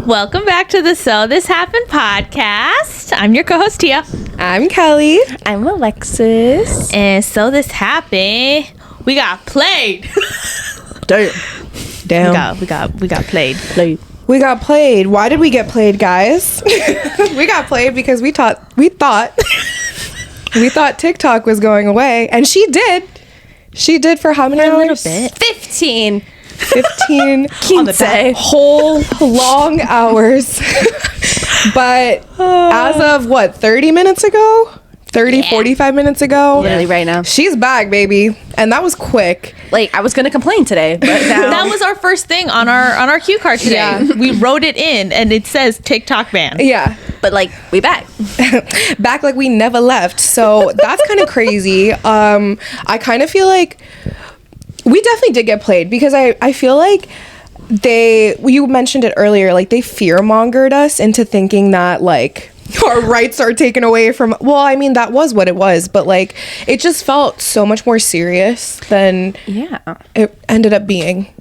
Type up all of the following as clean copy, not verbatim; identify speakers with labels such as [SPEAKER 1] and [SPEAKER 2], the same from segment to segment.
[SPEAKER 1] Welcome back to the So This Happened podcast. I'm your co-host Tia.
[SPEAKER 2] I'm Kelly.
[SPEAKER 3] I'm Alexis.
[SPEAKER 1] And so this happened. We got played.
[SPEAKER 2] Damn.
[SPEAKER 1] We got played.
[SPEAKER 2] We got played. Why did we get played, guys? We got played because we thought TikTok was going away, and she did. She did for how many hours?
[SPEAKER 1] A little bit.
[SPEAKER 3] 15
[SPEAKER 2] whole long hours. But as of 30 minutes ago? 45 minutes ago?
[SPEAKER 3] Literally right now.
[SPEAKER 2] She's back, baby. And that was quick.
[SPEAKER 3] Like, I was going to complain today, but now.
[SPEAKER 1] That was our first thing on our cue card today. Yeah. We wrote it in, and it says TikTok ban.
[SPEAKER 2] Yeah.
[SPEAKER 3] But, like, we back.
[SPEAKER 2] Back like we never left. So that's kind of crazy. I kind of feel like we definitely did get played because I feel like you mentioned it earlier, like they fear-mongered us into thinking that, like, our rights are taken away from, well, I mean, that was what it was, but like it just felt so much more serious than it ended up being.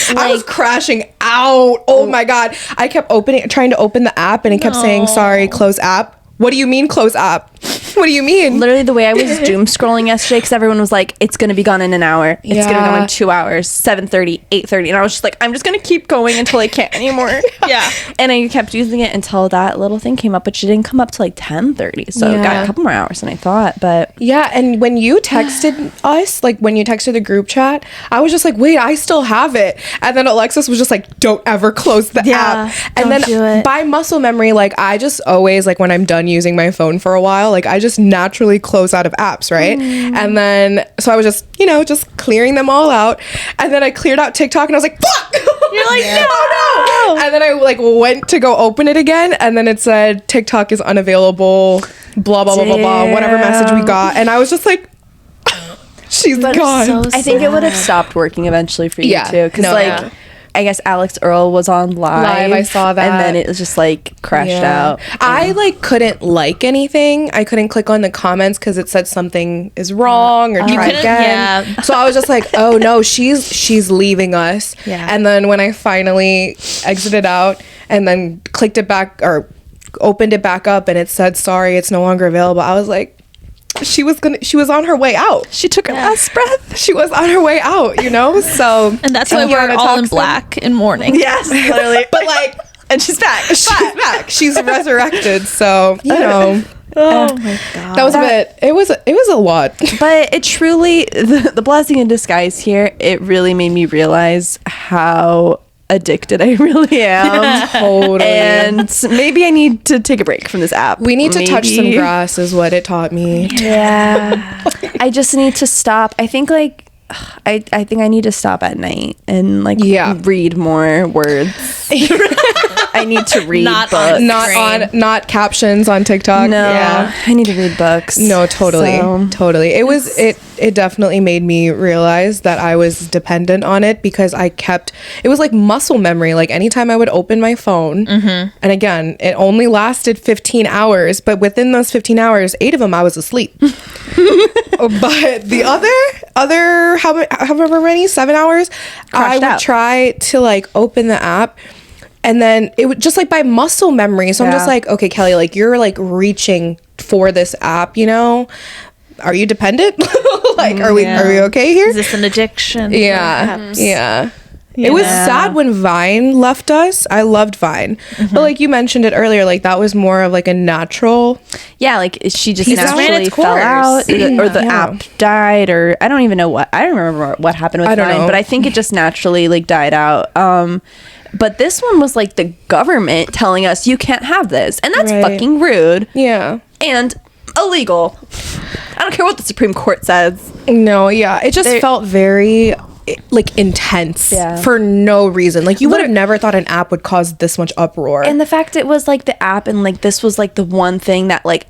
[SPEAKER 2] I was crashing out. Oh my god, I kept trying to open the app, and it kept saying, sorry, close app. What do you mean close app? What do you mean?
[SPEAKER 3] Literally the way I was doom scrolling yesterday, because everyone was like, it's going to be gone in an hour. It's going to go in 2 hours, 7:30, 8:30. And I was just like, I'm just going to keep going until I can't anymore.
[SPEAKER 1] Yeah.
[SPEAKER 3] And I kept using it until that little thing came up, but she didn't come up to like 10:30. So it got a couple more hours than I thought. But
[SPEAKER 2] yeah, and when you texted us, like when you texted the group chat, I was just like, wait, I still have it. And then Alexis was just like, don't ever close the app. And then by muscle memory, like I just always, like when I'm done using my phone for a while, like I just naturally close out of apps, right? And then so I was just just clearing them all out, and then I cleared out TikTok, and I was like, fuck.
[SPEAKER 1] You're like,
[SPEAKER 2] no. And then I like went to go open it again, and then it said TikTok is unavailable, blah blah blah blah blah, whatever message we got, and I was just like, she's gone.
[SPEAKER 1] So
[SPEAKER 3] I think it would have stopped working eventually for you too, because I guess Alex Earl was on live.
[SPEAKER 2] I saw that.
[SPEAKER 3] And then it was just like crashed out.
[SPEAKER 2] I like couldn't like anything. I couldn't click on the comments because it said something is wrong or try again.
[SPEAKER 1] Yeah.
[SPEAKER 2] So I was just like, oh no, she's leaving us.
[SPEAKER 1] Yeah.
[SPEAKER 2] And then when I finally exited out and then clicked it back or opened it back up and it said, sorry, it's no longer available, I was like, she was on her way out.
[SPEAKER 3] She took her last breath.
[SPEAKER 2] She was on her way out, So
[SPEAKER 1] And that's why we're all in black in mourning.
[SPEAKER 3] Yes, literally.
[SPEAKER 2] But like,
[SPEAKER 3] and she's back.
[SPEAKER 2] She's back. She's resurrected. So
[SPEAKER 1] Oh my god.
[SPEAKER 2] That was a bit. It was a lot.
[SPEAKER 3] But it truly, the blessing in disguise here, it really made me realize how addicted I really am.
[SPEAKER 2] Totally.
[SPEAKER 3] And maybe I need to take a break from this app.
[SPEAKER 2] We need to touch some grass is what it taught me.
[SPEAKER 3] Yeah. I just need to stop. I think like I think I need to stop at night and like read more words. I need to read books.
[SPEAKER 2] Not captions on TikTok.
[SPEAKER 3] No, I need to read books.
[SPEAKER 2] No, totally. It definitely made me realize that I was dependent on it because it was like muscle memory. Like anytime I would open my phone, and again, it only lasted 15 hours, but within those 15 hours, 8 of them I was asleep. But the other however many 7 hours, I would try to like open the app. And then it would just like by muscle memory. So I'm just like, okay, Kelly, like you're like reaching for this app, Are you dependent? Like, are we okay here?
[SPEAKER 1] Is this an addiction?
[SPEAKER 2] Yeah. Yeah. It was sad when Vine left us. I loved Vine. But like you mentioned it earlier, like that was more of like a natural.
[SPEAKER 3] Yeah, like she just naturally fell out or the app died or I don't even know what. I don't remember what happened with Vine, but I think it just naturally like died out. But this one was like the government telling us you can't have this. And that's fucking rude.
[SPEAKER 2] Yeah.
[SPEAKER 3] And illegal. I don't care what the Supreme Court says.
[SPEAKER 2] No, yeah. It just felt very like intense for no reason. Like you would have never thought an app would cause this much uproar.
[SPEAKER 3] And the fact it was like the app and like this was like the one thing that like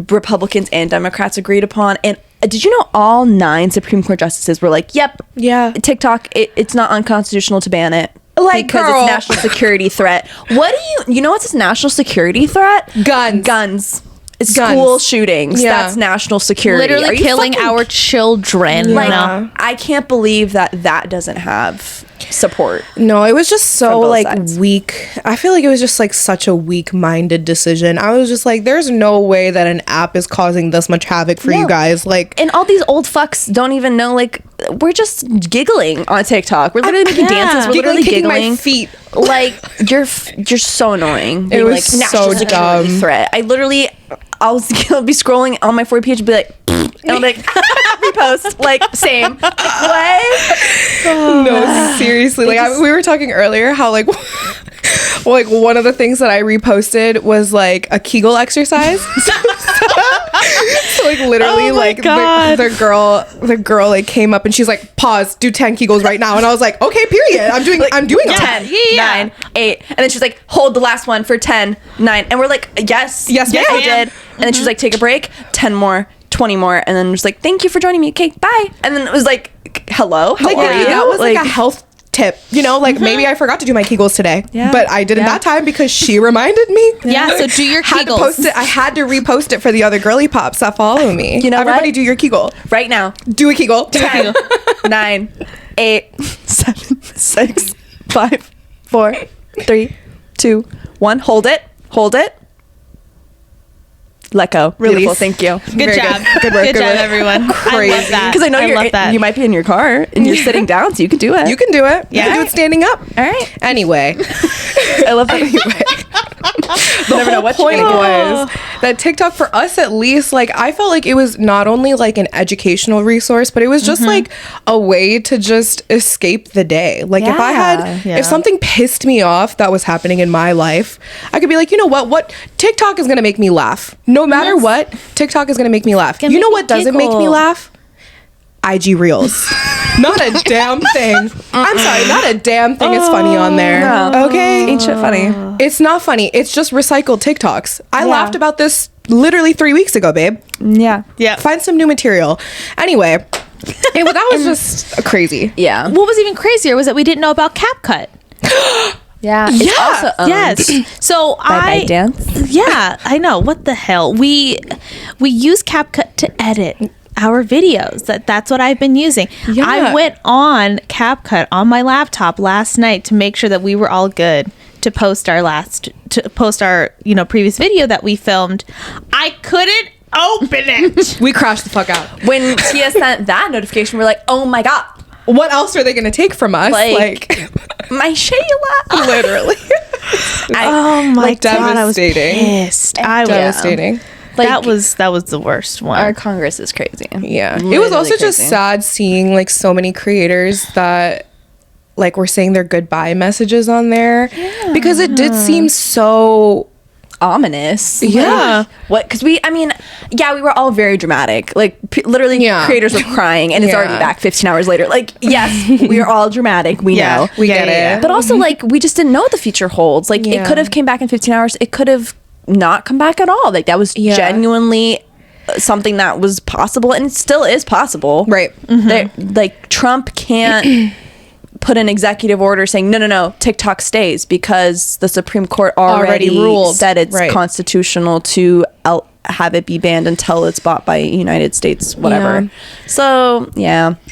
[SPEAKER 3] Republicans and Democrats agreed upon. And did you know all 9 Supreme Court justices were like, yep, TikTok, it's not unconstitutional to ban it. Like, because it's a national security threat. What do you know what's a national security threat?
[SPEAKER 2] Guns.
[SPEAKER 3] school shootings. That's national security.
[SPEAKER 1] Literally killing our children.
[SPEAKER 3] Like, I can't believe that doesn't have support.
[SPEAKER 2] No, it was just so like weak. I feel like it was just like such a weak-minded decision. I was just like, there's no way that an app is causing this much havoc for you guys. Like,
[SPEAKER 3] and all these old fucks don't even know. Like, we're just giggling on TikTok. We're literally making dances. We're literally giggling.
[SPEAKER 2] My feet.
[SPEAKER 3] Like, you're so annoying.
[SPEAKER 2] It was like, so dumb.
[SPEAKER 3] Threat. I'll be scrolling on my For You page and be like, and I'm like, repost, like, same. What?
[SPEAKER 2] No, seriously. Like, we were talking earlier how, like, like, one of the things that I reposted was, like, a Kegel exercise. So, like, literally, the girl, like, came up and she's like, pause, do 10 Kegels right now. And I was like, okay, period. I'm doing
[SPEAKER 3] 10, 9, 8. And then she's like, hold the last one for 10, 9. And we're like, yes, I did. And then she was like, take a break, 10 more, 20 more. And then was like, thank you for joining me. Okay, bye. And then it was like, hello, how are you?
[SPEAKER 2] That was like a health tip, you know, like maybe I forgot to do my Kegels today, but I didn't that time because she reminded me.
[SPEAKER 1] So do your Kegels.
[SPEAKER 2] I had to repost it for the other girly pops that follow me.
[SPEAKER 3] You know,
[SPEAKER 2] everybody do your Kegel
[SPEAKER 3] right now.
[SPEAKER 2] Do a Kegel.
[SPEAKER 3] 10, 9, 8, 7, 6, 5, 4, 3, 2, 1. Hold it. Let go.
[SPEAKER 2] Release.
[SPEAKER 3] Beautiful. Thank you.
[SPEAKER 1] Good job.
[SPEAKER 2] Good work.
[SPEAKER 1] Good job, everyone.
[SPEAKER 2] Crazy.
[SPEAKER 1] I love that.
[SPEAKER 3] Because I know you might be in your car and you're sitting down, so you can do it.
[SPEAKER 2] You can do it. You can do it standing up.
[SPEAKER 3] All right.
[SPEAKER 2] Anyway.
[SPEAKER 3] I love that.
[SPEAKER 2] The whole point was that TikTok, for us at least, like, I felt like it was not only like an educational resource, but it was just like a way to just escape the day. Like, if I had, if something pissed me off that was happening in my life, I could be like, you know what TikTok is going to make me laugh. No matter what, TikTok is going to make me laugh. You know what doesn't make me laugh? IG Reels. Not a damn thing. I'm sorry, not a damn thing is funny on there.
[SPEAKER 3] No.
[SPEAKER 2] Okay?
[SPEAKER 3] Ain't shit funny.
[SPEAKER 2] It's not funny. It's just recycled TikToks. I laughed about this literally 3 weeks ago, babe.
[SPEAKER 3] Yeah.
[SPEAKER 2] Find some new material. Anyway, that was just crazy.
[SPEAKER 3] Yeah.
[SPEAKER 1] What was even crazier was that we didn't know about CapCut.
[SPEAKER 3] Yeah. It's also
[SPEAKER 1] yes. So
[SPEAKER 3] by ByteDance.
[SPEAKER 1] Yeah, I know. What the hell? We use CapCut to edit our videos. That's what I've been using. Yeah. I went on CapCut on my laptop last night to make sure that we were all good to post our previous video that we filmed. I couldn't open it.
[SPEAKER 2] We crashed the fuck out.
[SPEAKER 3] When Tia sent that notification, we're like, oh my God.
[SPEAKER 2] What else are they going to take from us?
[SPEAKER 3] Like my Shayla.
[SPEAKER 2] Literally.
[SPEAKER 1] Oh my God.
[SPEAKER 2] Devastating.
[SPEAKER 1] I was pissed.
[SPEAKER 2] Devastating.
[SPEAKER 1] Like, that was the worst one.
[SPEAKER 3] Our Congress is crazy.
[SPEAKER 2] Yeah. Literally it was also crazy. Just sad seeing like so many creators that like were saying their goodbye messages on there because it did seem so
[SPEAKER 3] ominous.
[SPEAKER 2] Yeah.
[SPEAKER 3] What? Because we were all very dramatic. Like literally creators were crying and it's already back 15 hours later. Like, yes, we are all dramatic. We know.
[SPEAKER 2] We get it.
[SPEAKER 3] But also like we just didn't know what the future holds. Like it could have came back in 15 hours. It could have not come back at all. Like that was genuinely something that was possible and it still is possible.
[SPEAKER 2] Right.
[SPEAKER 3] Like Trump can't put an executive order saying no TikTok stays because the Supreme Court already ruled said it's constitutional to have it be banned until it's bought by United States whatever. So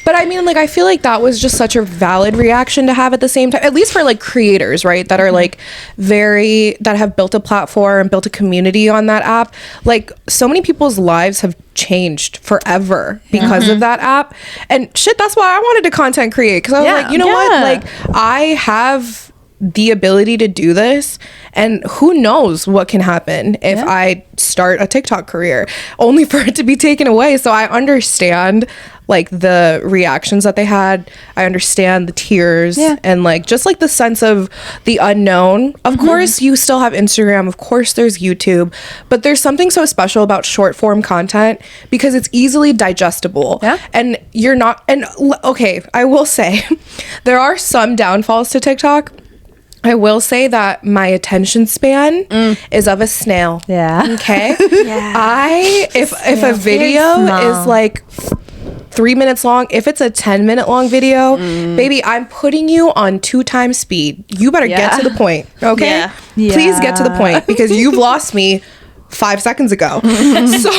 [SPEAKER 2] but I mean, like, I feel like that was just such a valid reaction to have at the same time, at least for like creators, right, that are like that have built a platform and built a community on that app. Like so many people's lives have changed forever because of that app, and shit, that's why I wanted to content create, because I was like, you know what, like I have the ability to do this, and who knows what can happen if I start a TikTok career, only for it to be taken away. So I understand like the reactions that they had. I understand the tears and like just like the sense of the unknown. Of course you still have Instagram, of course there's YouTube, but there's something so special about short form content because it's easily digestible. And you're not, and okay, I will say there are some downfalls to TikTok. I will say that my attention span is of a snail. Okay. If a video is like 3 minutes long, if it's a 10-minute long video, baby, I'm putting you on 2 times speed. You better get to the point. Okay. Please get to the point because you've lost me 5 seconds ago. So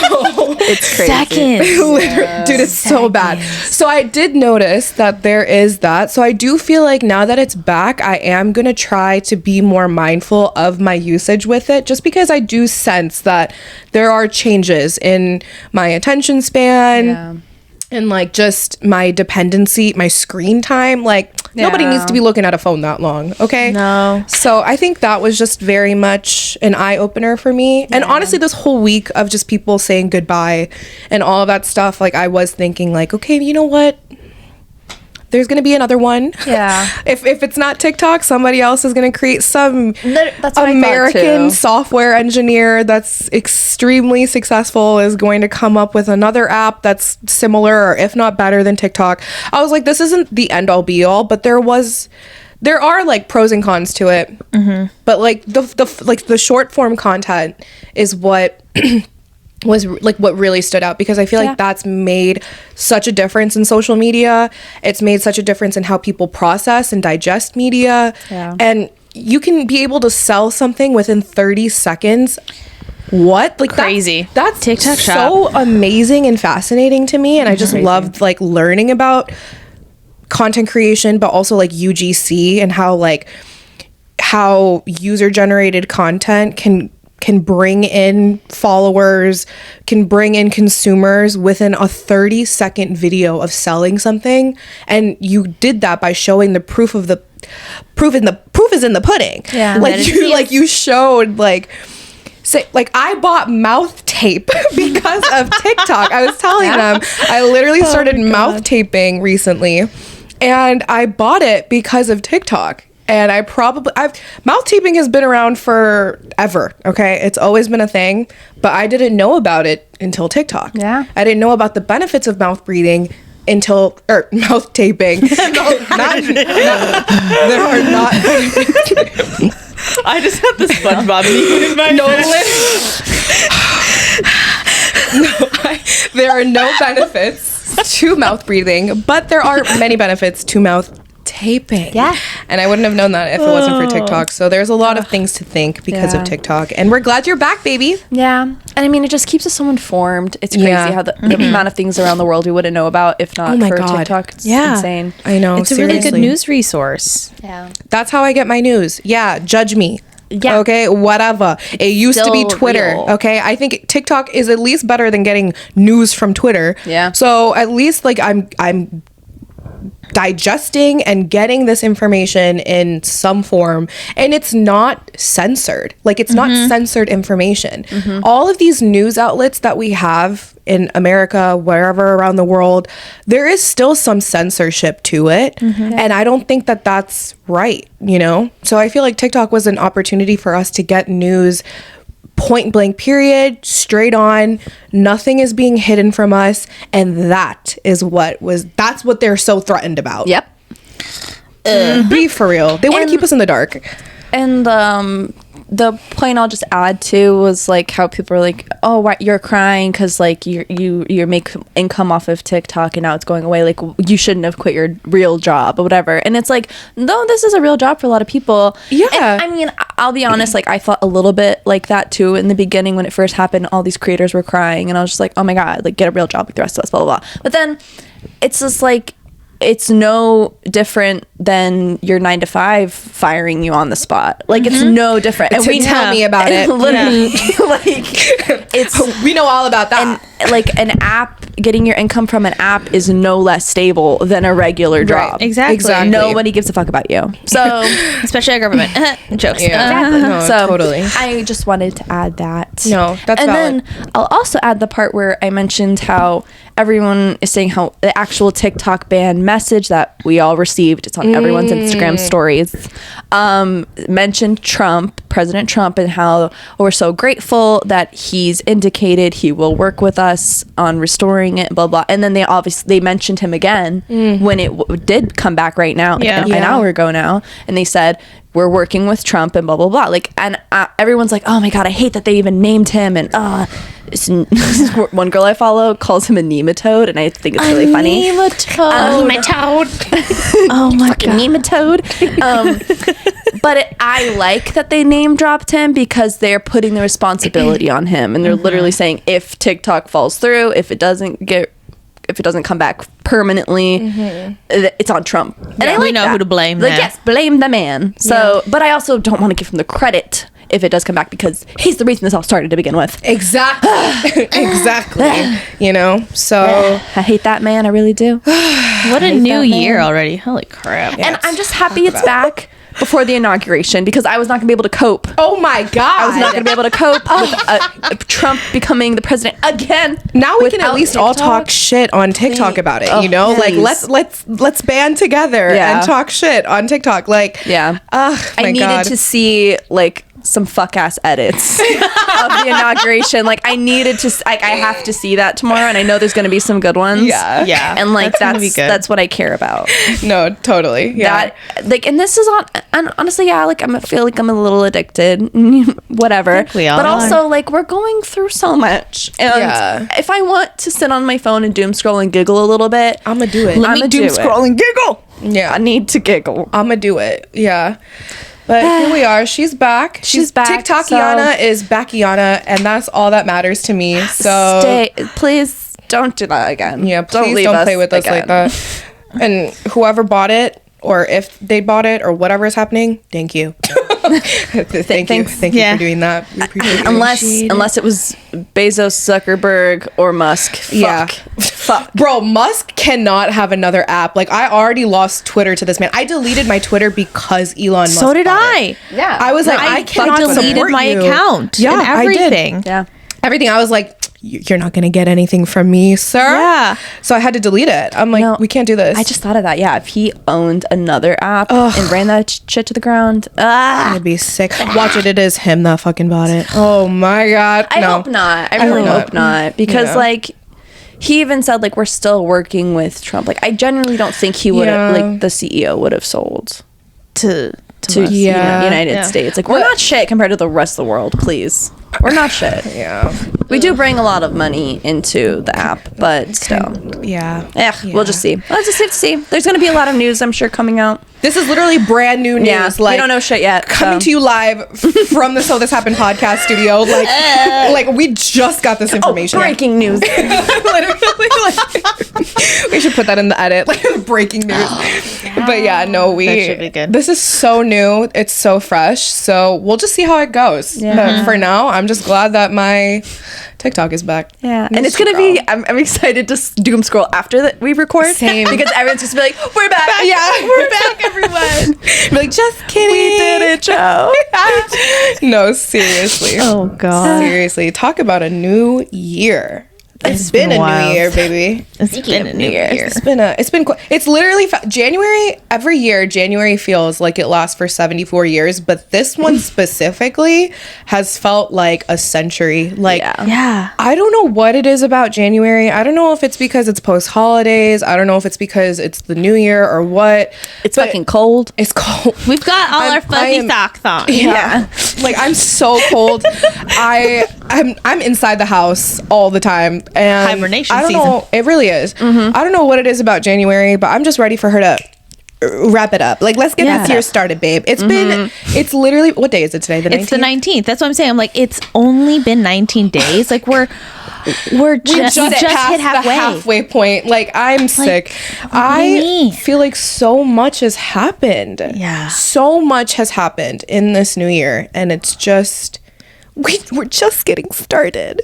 [SPEAKER 3] it's crazy.
[SPEAKER 1] Seconds.
[SPEAKER 2] Dude, it's so bad. So I did notice that there is that. So I do feel like now that it's back, I am going to try to be more mindful of my usage with it, just because I do sense that there are changes in my attention span. And like just my dependency, my screen time, like nobody needs to be looking at a phone that long. Okay.
[SPEAKER 1] No.
[SPEAKER 2] So I think that was just very much an eye opener for me. And honestly, this whole week of just people saying goodbye and all of that stuff, like I was thinking like, okay, you know what? There's going to be another one.
[SPEAKER 3] Yeah.
[SPEAKER 2] If it's not TikTok, somebody else is going to create some
[SPEAKER 3] that's
[SPEAKER 2] American software engineer that's extremely successful is going to come up with another app that's similar or if not better than TikTok. I was like, this isn't the end all be all, but there are like pros and cons to it. But like the short form content is what was like what really stood out, because I feel like that's made such a difference in social media. It's made such a difference in how people process and digest media. And you can be able to sell something within 30 seconds. What? Like
[SPEAKER 1] crazy.
[SPEAKER 2] That's
[SPEAKER 1] TikTok
[SPEAKER 2] so amazing and fascinating to me. And I just loved like learning about content creation, but also like UGC and how user generated content can bring in followers, can bring in consumers within a 30-second video of selling something. And you did that by showing the proof is in the pudding. You showed I bought mouth tape because of TikTok. I was telling them I literally started mouth taping recently, and I bought it because of TikTok. And mouth taping has been around forever, okay? It's always been a thing, but I didn't know about it until TikTok.
[SPEAKER 3] Yeah.
[SPEAKER 2] I didn't know about the benefits of mouth breathing mouth taping. There are not.
[SPEAKER 4] I just have the SpongeBob meme in my
[SPEAKER 2] head. There are no benefits to mouth breathing, but there are many benefits to mouth taping.
[SPEAKER 3] Yeah.
[SPEAKER 2] And I wouldn't have known that if it wasn't for TikTok. So there's a lot of things to think because of TikTok. And we're glad you're back, baby.
[SPEAKER 3] Yeah. And I mean, it just keeps us so informed. It's crazy how the amount of things around the world we wouldn't know about if not for TikTok. It's insane.
[SPEAKER 2] I know.
[SPEAKER 1] It's a really good news resource.
[SPEAKER 3] Yeah.
[SPEAKER 2] That's how I get my news. Yeah. Judge me.
[SPEAKER 3] Yeah.
[SPEAKER 2] Okay. Whatever. It used to be Twitter.
[SPEAKER 3] Real.
[SPEAKER 2] Okay. I think TikTok is at least better than getting news from Twitter.
[SPEAKER 3] Yeah.
[SPEAKER 2] So at least like I'm digesting and getting this information in some form, and it's not censored. Like it's not censored information. All of these news outlets that we have in America, wherever around the world, there is still some censorship to it. And I don't think that that's right, So I feel like TikTok was an opportunity for us to get news point blank period, straight on. Nothing is being hidden from us, and that's what they're so threatened about.
[SPEAKER 3] Yep.
[SPEAKER 2] Be for real. They want to keep us in the dark.
[SPEAKER 3] And the point I'll just add to was like how people are like, oh, why you're crying because like you make income off of TikTok and now it's going away, like you shouldn't have quit your real job or whatever. And it's like, no, this is a real job for a lot of people. And, I mean, I'll be honest, like I thought a little bit like that too in the beginning when it first happened. All these creators were crying and I was just like, oh my god, like get a real job like the rest of us, blah blah blah. But then it's just like, it's no different than your 9-to-5 firing you on the spot. Like it's no different.
[SPEAKER 2] And tell me about it.
[SPEAKER 3] Literally, like it's
[SPEAKER 2] we know all about that.
[SPEAKER 3] And like an app, getting your income from an app is no less stable than a regular job.
[SPEAKER 1] Right. Exactly.
[SPEAKER 3] Nobody gives a fuck about you. So
[SPEAKER 1] especially our government. Jokes.
[SPEAKER 2] Yeah. No,
[SPEAKER 3] so
[SPEAKER 2] totally.
[SPEAKER 3] I just wanted to add that.
[SPEAKER 2] No, that's
[SPEAKER 3] and
[SPEAKER 2] valid.
[SPEAKER 3] then I'll also add the part where I mentioned how everyone is saying how the actual TikTok ban message that we all received, it's on everyone's Instagram stories, mentioned President Trump, and how we're so grateful that he's indicated he will work with us on restoring it, blah blah. And then they mentioned him again when it did come back right now, an hour ago now, and they said we're working with Trump and blah blah blah. Like, and everyone's like, oh my god, I hate that they even named him. And one girl I follow calls him a nematode, and I think it's really funny.
[SPEAKER 1] Nematode.
[SPEAKER 3] Oh my god, nematode. But I like that they name dropped him because they're putting the responsibility on him, and they're literally saying if TikTok falls through, if it doesn't come back permanently, it's on Trump. And I like
[SPEAKER 1] we know
[SPEAKER 3] that.
[SPEAKER 1] who to blame.
[SPEAKER 3] Like, yes, blame the man. So, but I also don't want to give him the credit if it does come back because he's the reason this all started to begin with.
[SPEAKER 2] Exactly. You know, so
[SPEAKER 3] I hate that man. I really do.
[SPEAKER 1] What a new year already. Holy crap.
[SPEAKER 3] And I'm just happy it's back before the inauguration because I was not going to be able to cope.
[SPEAKER 2] Oh my God.
[SPEAKER 3] I was not going to be able to cope with Trump becoming the president again.
[SPEAKER 2] Now we can at least all talk shit on TikTok about it, you know? Like let's band together and talk shit on TikTok. Like
[SPEAKER 3] I needed to see like some fuck ass edits of the inauguration. Like I needed to I have to see that tomorrow, and I know there's going to be some good ones.
[SPEAKER 1] Yeah.
[SPEAKER 3] And like that's what I care about.
[SPEAKER 2] No, totally. Yeah.
[SPEAKER 3] And this is and honestly, like I feel like I'm a little addicted. Whatever.
[SPEAKER 1] We all
[SPEAKER 3] but also like we're going through so much. And if I want to sit on my phone and doom scroll and giggle a little bit,
[SPEAKER 2] I'm gonna do it.
[SPEAKER 1] Let me doom scroll and giggle.
[SPEAKER 3] Yeah. I need to giggle.
[SPEAKER 2] I'm gonna do it. Yeah. But here we are. She's back.
[SPEAKER 3] She's back.
[SPEAKER 2] TikTokiana is backiana, and that's all that matters to me. So
[SPEAKER 3] please don't do that again.
[SPEAKER 2] Yeah, please don't play with us like that. And whoever bought it, or if they bought it, or whatever is happening, thank you. Thank you for doing that. We appreciate it.
[SPEAKER 3] Unless it was Bezos, Zuckerberg, or Musk. Fuck.
[SPEAKER 2] Bro, Musk cannot have another app. Like, I already lost Twitter to this man. I deleted my Twitter because Elon Musk.
[SPEAKER 1] So did I.
[SPEAKER 3] Yeah.
[SPEAKER 2] I was like, I cannot
[SPEAKER 1] deleted my account.
[SPEAKER 2] Yeah,
[SPEAKER 1] and everything.
[SPEAKER 2] I did. Yeah. Everything. I was like, you're not going to get anything from me, sir.
[SPEAKER 1] Yeah.
[SPEAKER 2] So I had to delete it. I'm like, we can't do this.
[SPEAKER 3] I just thought of that. Yeah. If he owned another app and ran that shit to the ground,
[SPEAKER 2] I'd be sick. Watch it. It is him that fucking bought it. Oh my God.
[SPEAKER 3] I hope not. I really hope not. Because like, he even said like, we're still working with Trump. Like, I genuinely don't think he would have, like the CEO would have sold to United States. Like, we're not shit compared to the rest of the world, please. We're not shit.
[SPEAKER 2] Yeah.
[SPEAKER 3] We do bring a lot of money into the app, but still. We'll just see. Let's just have to see. There's going to be a lot of news, I'm sure, coming out.
[SPEAKER 2] This is literally brand new news.
[SPEAKER 3] Yeah,
[SPEAKER 2] like,
[SPEAKER 3] we don't know shit yet.
[SPEAKER 2] Coming to you live from the So This Happened podcast studio. Like we just got this information.
[SPEAKER 3] Breaking news.
[SPEAKER 2] Literally, we should put that in the edit. Like breaking news. But yeah, no,
[SPEAKER 1] that should be good.
[SPEAKER 2] This is so new. It's so fresh. So we'll just see how it goes.
[SPEAKER 3] Yeah.
[SPEAKER 2] But for now, I'm just glad that my TikTok is back.
[SPEAKER 3] Yeah, and it's gonna be. I'm excited to doom scroll after that we record.
[SPEAKER 2] Same,
[SPEAKER 3] because everyone's just be like, "We're back, we're back, everyone."
[SPEAKER 2] Be like, just kidding,
[SPEAKER 3] we did it, Joe.
[SPEAKER 2] No, seriously.
[SPEAKER 1] Oh God,
[SPEAKER 2] seriously. Talk about a new year. It's been a new year, baby.
[SPEAKER 1] It's been a new year.
[SPEAKER 2] It's literally January. Every year, January feels like it lasts for 74 years, but this one specifically has felt like a century. Like,
[SPEAKER 1] yeah.
[SPEAKER 2] I don't know what it is about January. I don't know if it's because it's post holidays. I don't know if it's because it's the new year or what.
[SPEAKER 3] It's fucking cold.
[SPEAKER 2] It's cold.
[SPEAKER 1] We've got all our fuzzy socks on.
[SPEAKER 2] Yeah. Like, I'm so cold. I'm inside the house all the time. And
[SPEAKER 1] hibernation
[SPEAKER 2] I don't
[SPEAKER 1] season.
[SPEAKER 2] know. It really is. I don't know what it is about January, but I'm just ready for her to wrap it up. Like, let's get this year started, babe. It's literally, what day is it today?
[SPEAKER 1] It's the 19th. That's what I'm saying. I'm like, it's only been 19 days. Like, we just hit halfway.
[SPEAKER 2] The halfway point. Like, I'm sick. I feel like so much has happened.
[SPEAKER 1] Yeah.
[SPEAKER 2] So much has happened in this new year, and it's just, we're just getting started.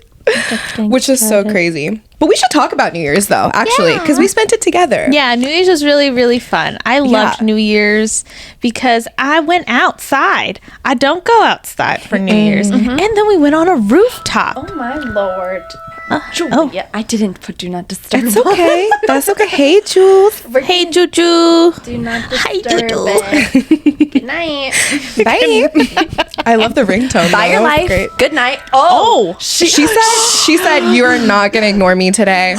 [SPEAKER 2] Which is so crazy. But we should talk about New Year's though, actually, because we spent it together.
[SPEAKER 1] Yeah, New Year's was really, really fun. I loved New Year's because I went outside. I don't go outside for New Year's. And then we went on a rooftop.
[SPEAKER 3] Oh my Lord. Julia, I didn't put do not disturb.
[SPEAKER 2] It's okay. That's okay. Hey, Jules.
[SPEAKER 1] Hey, Juju.
[SPEAKER 3] Do not disturb.
[SPEAKER 1] Hi, Juju.
[SPEAKER 3] Good night.
[SPEAKER 2] Bye. I love the ringtone.
[SPEAKER 3] Bye your life. Great. Good night. Oh,
[SPEAKER 2] she said you are not gonna ignore me today.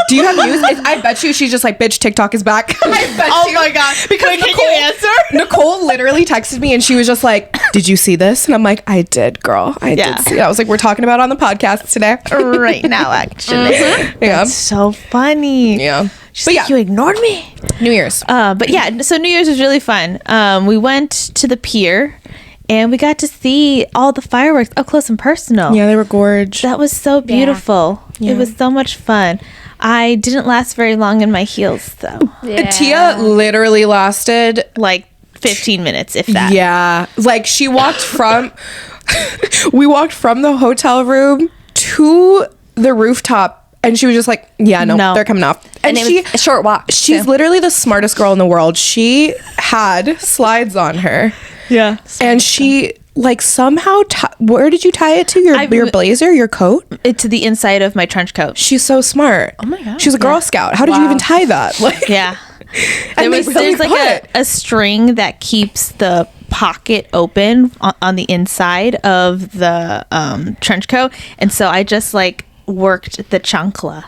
[SPEAKER 2] Do you have news? I bet you she's just like, bitch, TikTok is back. I bet you.
[SPEAKER 1] My God.
[SPEAKER 2] Because
[SPEAKER 1] Wait, can you answer?
[SPEAKER 2] Nicole literally texted me and she was just like, did you see this? And I'm like, I did, girl. I did see it. I was like, we're talking about it on the podcast today.
[SPEAKER 1] right now, actually.
[SPEAKER 2] Yeah.
[SPEAKER 1] That's so funny.
[SPEAKER 2] Yeah.
[SPEAKER 1] She's like, you ignored me.
[SPEAKER 2] New Year's.
[SPEAKER 1] But yeah, so New Year's was really fun. We went to the pier and we got to see all the fireworks up close and personal.
[SPEAKER 2] Yeah, they were gorgeous.
[SPEAKER 1] That was so beautiful. Yeah. It was so much fun. I didn't last very long in my heels, though.
[SPEAKER 2] Yeah. Tia literally lasted
[SPEAKER 1] like 15 minutes, if that.
[SPEAKER 2] Yeah. Like she walked from, we walked from the hotel room to the rooftop. And she was just like, yeah, no. They're coming off.
[SPEAKER 3] And it was a short walk.
[SPEAKER 2] She's literally the smartest girl in the world. She had slides on her.
[SPEAKER 1] Yeah.
[SPEAKER 2] And she like somehow, where did you tie it to? Your blazer, your coat?
[SPEAKER 1] To the inside of my trench coat.
[SPEAKER 2] She's so smart.
[SPEAKER 3] Oh my God.
[SPEAKER 2] She's a Girl Scout. How did you even tie that? Like,
[SPEAKER 1] yeah. There's like a string that keeps the pocket open on the inside of the trench coat. And so I just like worked the chancla.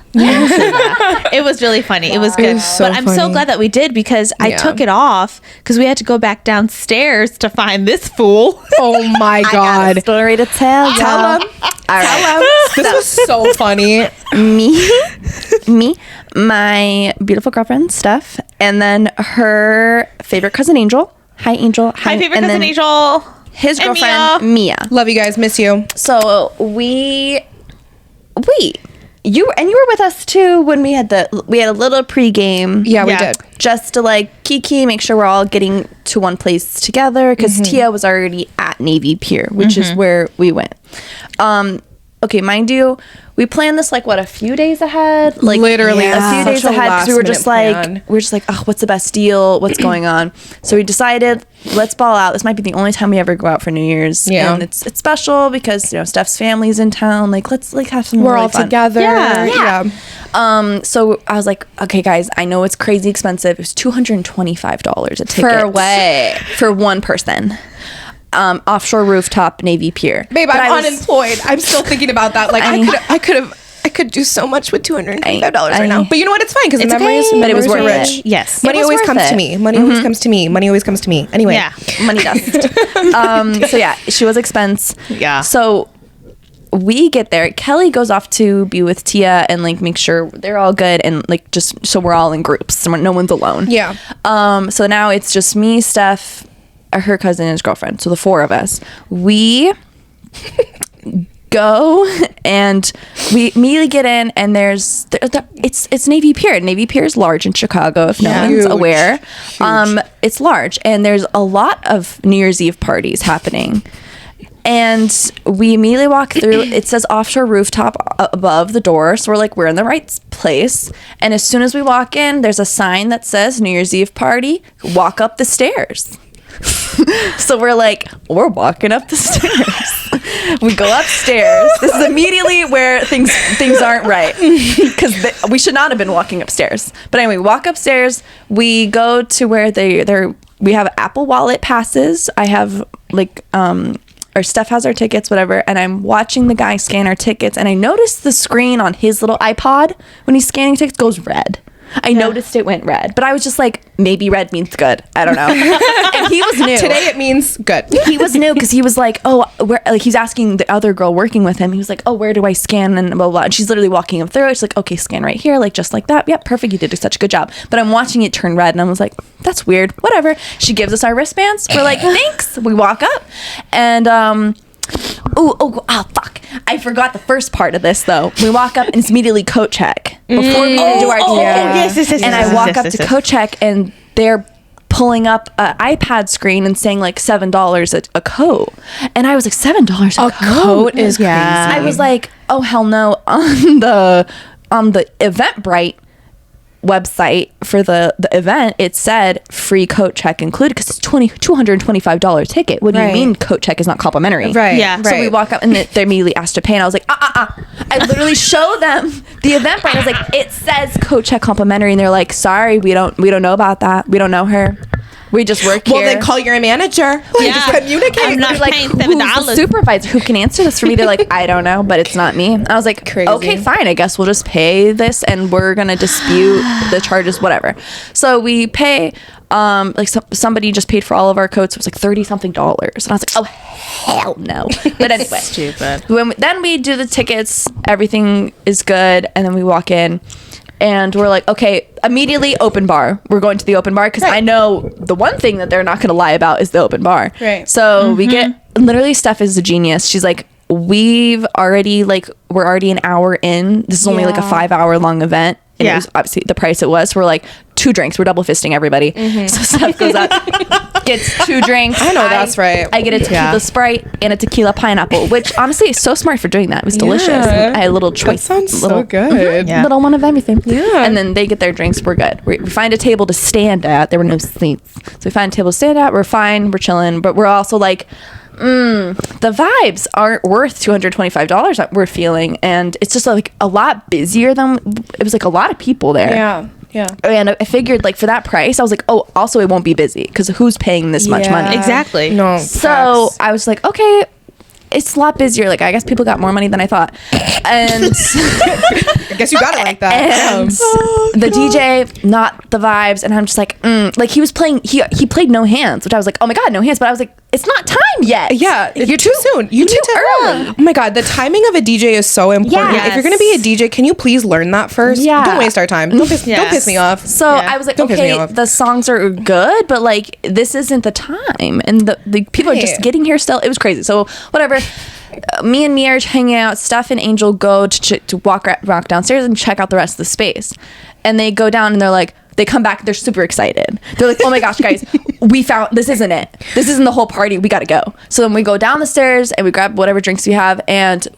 [SPEAKER 1] It was really funny. Wow. It was good. It was so I'm so glad that we did because I took it off because we had to go back downstairs to find this fool.
[SPEAKER 2] Oh my God.
[SPEAKER 3] I got a story to tell.
[SPEAKER 2] Tell him. Tell him. This was so funny.
[SPEAKER 3] Me, my beautiful girlfriend, Steph, and then her favorite cousin, Angel. Hi, Angel.
[SPEAKER 1] Hi, favorite cousin, Angel.
[SPEAKER 3] His girlfriend, Mia.
[SPEAKER 2] Love you guys. Miss you.
[SPEAKER 3] So you were with us too when we had a little pregame.
[SPEAKER 2] Yeah, we did.
[SPEAKER 3] Just to like kiki, make sure we're all getting to one place together because Tia was already at Navy Pier, which is where we went. Okay, mind you, we planned this like a few days ahead, like literally a few days ahead because we were just like, oh, what's the best deal? What's going on? So we decided, let's ball out. This might be the only time we ever go out for New Year's, and it's special because Steph's family's in town. Like, let's like have some.
[SPEAKER 2] We're
[SPEAKER 3] really
[SPEAKER 2] all
[SPEAKER 3] fun.
[SPEAKER 2] together. Yeah.
[SPEAKER 3] So I was like, okay, guys, I know it's crazy expensive. It was $225 a ticket
[SPEAKER 2] for what?
[SPEAKER 3] For one person. Offshore rooftop Navy Pier.
[SPEAKER 2] Babe, I'm unemployed. I'm still thinking about that. Like I could do so much with $225 right now. But you know what? It's fine because the memories.
[SPEAKER 3] Okay. But it was worth
[SPEAKER 2] rich.
[SPEAKER 3] it.
[SPEAKER 1] Yes,
[SPEAKER 2] money always comes to me. Money always comes to me. Money always comes to me. Anyway,
[SPEAKER 1] yeah,
[SPEAKER 3] money dust. So yeah, she was expense.
[SPEAKER 1] Yeah.
[SPEAKER 3] So we get there. Kelly goes off to be with Tia and like make sure they're all good and like just so we're all in groups. So no one's alone.
[SPEAKER 2] Yeah.
[SPEAKER 3] So now it's just me, Steph, her cousin and his girlfriend, so the four of us. We go and we immediately get in and it's Navy Pier. Navy Pier is large in Chicago if no one's aware. Huge. It's large and there's a lot of New Year's Eve parties happening. And we immediately walk through. It says offshore rooftop above the door. So we're in the right place. And as soon as we walk in, there's a sign that says New Year's Eve party. Walk up the stairs. So we're walking up the stairs. We go upstairs. This is immediately where things aren't right because we should not have been walking upstairs. But anyway, we walk upstairs. We go to where we have Apple Wallet passes. I have or Steph has our tickets, whatever, and I'm watching the guy scan our tickets, and I noticed the screen on his little iPod when he's scanning tickets goes red. I noticed it went red, but I was just like, maybe red means good. I don't know. And he was new.
[SPEAKER 2] Today it means good.
[SPEAKER 3] He was new because he was like, oh, where? Like he's asking the other girl working with him. He was like, oh, where do I scan and blah, blah, blah. And she's literally walking him through it. She's like, okay, scan right here, like just like that. Yep, perfect. You did such a good job. But I'm watching it turn red, and I was like, that's weird. Whatever. She gives us our wristbands. We're like, thanks. We walk up, and fuck. I forgot the first part of this though. We walk up and it's immediately coat check before we even do our
[SPEAKER 1] yes.
[SPEAKER 3] And I walk up to coat check and they're pulling up an iPad screen and saying like $7 a coat. And I was like, $7 a coat
[SPEAKER 2] is crazy.
[SPEAKER 3] I was like, oh hell no. On the Eventbrite website for the event, it said free coat check included because it's $225 ticket. What do you mean coat check is not complimentary?
[SPEAKER 2] Right.
[SPEAKER 1] Yeah.
[SPEAKER 3] So we walk up and they're immediately asked to pay, and I was like, I literally show them the Eventbrite. I was like, it says coat check complimentary, and they're like, sorry, we don't know about that. We don't know her. We just work here.
[SPEAKER 2] Well, then call your manager. Just communicate.
[SPEAKER 1] I'm not paying $7.
[SPEAKER 3] Who's the supervisor who can answer this for me? They're like, I don't know, but it's not me. I was like,
[SPEAKER 2] crazy.
[SPEAKER 3] Okay, fine. I guess we'll just pay this and we're going to dispute the charges, whatever. So we pay. like somebody just paid for all of our coats. It was like $30 something, and I was like, oh hell no. But anyway,
[SPEAKER 1] stupid.
[SPEAKER 3] Then we do the tickets, everything is good, and then we walk in and we're like, okay, immediately open bar. We're going to the open bar because I know the one thing that they're not going to lie about is the open bar.
[SPEAKER 2] Right.
[SPEAKER 3] So we get, literally Steph is a genius. She's like, we're already an hour in. This is only like a 5-hour long event. And it was obviously the price it was. So we're like, 2 drinks. We're double fisting everybody. So Steph goes up, gets 2 drinks.
[SPEAKER 2] I know that's right.
[SPEAKER 3] I get a tequila Sprite and a tequila pineapple, which honestly is so smart for doing that. It was delicious. And I had a little choice.
[SPEAKER 2] That sounds so good.
[SPEAKER 3] Little one of everything.
[SPEAKER 2] Yeah.
[SPEAKER 3] And then they get their drinks. We're good. We find a table to stand at. There were no seats. So we find a table to stand at. We're fine. We're chilling. But we're also like, the vibes aren't worth $225 that we're feeling. And it's just like a lot busier than, it was like a lot of people there.
[SPEAKER 2] Yeah.
[SPEAKER 3] And I figured like for that price, I was like, oh, also it won't be busy because who's paying this much money?
[SPEAKER 1] Exactly.
[SPEAKER 2] No.
[SPEAKER 3] So I was like, okay, it's a lot busier. Like, I guess people got more money than I thought. And
[SPEAKER 2] I guess you got it like that.
[SPEAKER 3] And the DJ, not the vibes. And I'm just like, like he was playing, he played No Hands, which I was like, oh my God, No Hands. But I was like, it's not time yet.
[SPEAKER 2] Yeah, you're too soon. You need
[SPEAKER 3] too
[SPEAKER 2] to
[SPEAKER 3] early.
[SPEAKER 2] Oh my God, the timing of a DJ is so important.
[SPEAKER 3] Yes.
[SPEAKER 2] If you're gonna be a DJ, can you please learn that first?
[SPEAKER 3] Yeah.
[SPEAKER 2] Don't waste our time. Don't piss me off.
[SPEAKER 3] So I was like,
[SPEAKER 2] Don't piss me
[SPEAKER 3] okay,
[SPEAKER 2] off.
[SPEAKER 3] the songs are good, but like this isn't the time, and the people are just getting here still. It was crazy. So whatever. Me and Mia are hanging out. Steph and Angel go to walk downstairs and check out the rest of the space, and they go down and they're like, they come back, they're super excited. They're like, oh my gosh, guys, we found, this isn't it. This isn't the whole party. We got to go. So then we go down the stairs and we grab whatever drinks we have. And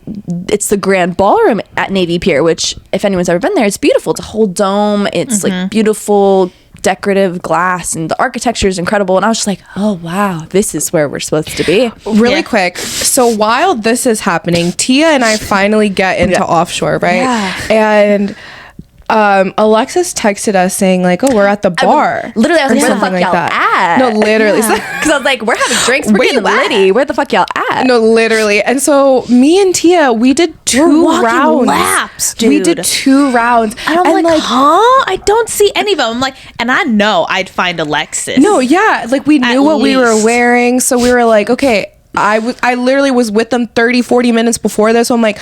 [SPEAKER 3] it's the Grand Ballroom at Navy Pier, which if anyone's ever been there, it's beautiful. It's a whole dome. It's like beautiful decorative glass and the architecture is incredible. And I was just like, oh wow, this is where we're supposed to be.
[SPEAKER 2] Really quick. So while this is happening, Tia and I finally get into offshore, right?
[SPEAKER 3] Yeah.
[SPEAKER 2] And Alexis texted us saying like, oh, we're at the bar.
[SPEAKER 3] Literally, I was like, where the fuck
[SPEAKER 2] like
[SPEAKER 3] y'all
[SPEAKER 2] that.
[SPEAKER 3] at?
[SPEAKER 2] No, literally.
[SPEAKER 3] Because I was like, we're having drinks. We're
[SPEAKER 2] Where
[SPEAKER 3] getting
[SPEAKER 2] you at?
[SPEAKER 3] litty. Where the fuck y'all at?
[SPEAKER 2] No, literally. And so me and Tia, we did 2 rounds.
[SPEAKER 1] Laps, dude.
[SPEAKER 2] We did 2 rounds.
[SPEAKER 1] And I'm like, huh? I don't see any of them. I'm like, and I know I'd find Alexis.
[SPEAKER 2] No, yeah. Like we knew what we were
[SPEAKER 1] least.
[SPEAKER 2] wearing. So we were like, okay. I literally was with them 30-40 minutes before this. So I'm like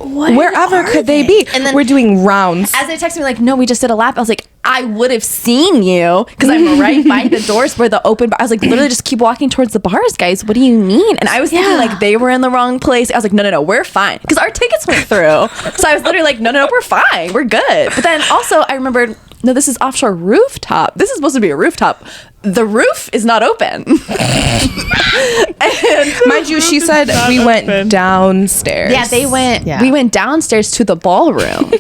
[SPEAKER 2] wherever could they be?
[SPEAKER 3] And then
[SPEAKER 2] we're doing rounds.
[SPEAKER 3] As they texted me like, no, we just did a lap. I was like, I would have seen you because I'm right by the doors where the open bar. I was like, literally just keep walking towards the bars, guys. What do you mean? And I was thinking like they were in the wrong place. I was like, no, we're fine because our tickets went through. So I was literally like, no, we're fine. We're good. But then also I remembered, no, this is offshore rooftop. This is supposed to be a rooftop. The roof is not open. And
[SPEAKER 2] mind you, she said we went downstairs.
[SPEAKER 3] Yeah, they went. Yeah. We went downstairs to the ballroom,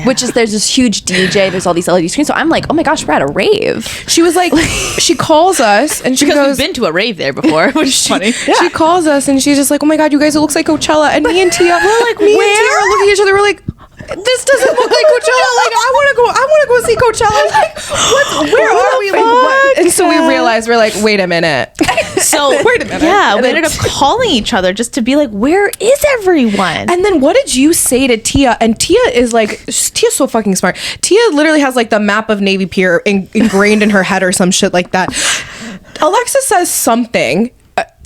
[SPEAKER 3] which is there's this huge DJ. There's all these LED screens. So I'm like, oh my gosh, we're at a rave.
[SPEAKER 2] She was like, she calls us and she
[SPEAKER 1] because
[SPEAKER 2] goes,
[SPEAKER 1] we've been to a rave there before, which is funny.
[SPEAKER 2] She calls us and she's just like, oh my God, you guys, it looks like Coachella. And me and Tia, we're like, me and Tia are looking at each other. We're like, this doesn't look like Coachella. Like, I want to go see Coachella. Like, where are we? Like, what? And so we realized, we're like, wait a minute.
[SPEAKER 1] So
[SPEAKER 2] wait a minute.
[SPEAKER 1] Yeah, we ended up calling each other just to be like, where is everyone?
[SPEAKER 2] And then what did you say to Tia? And Tia is like, Tia's so fucking smart. Tia literally has like the map of Navy Pier ingrained in her head or some shit like that. Alexis says something,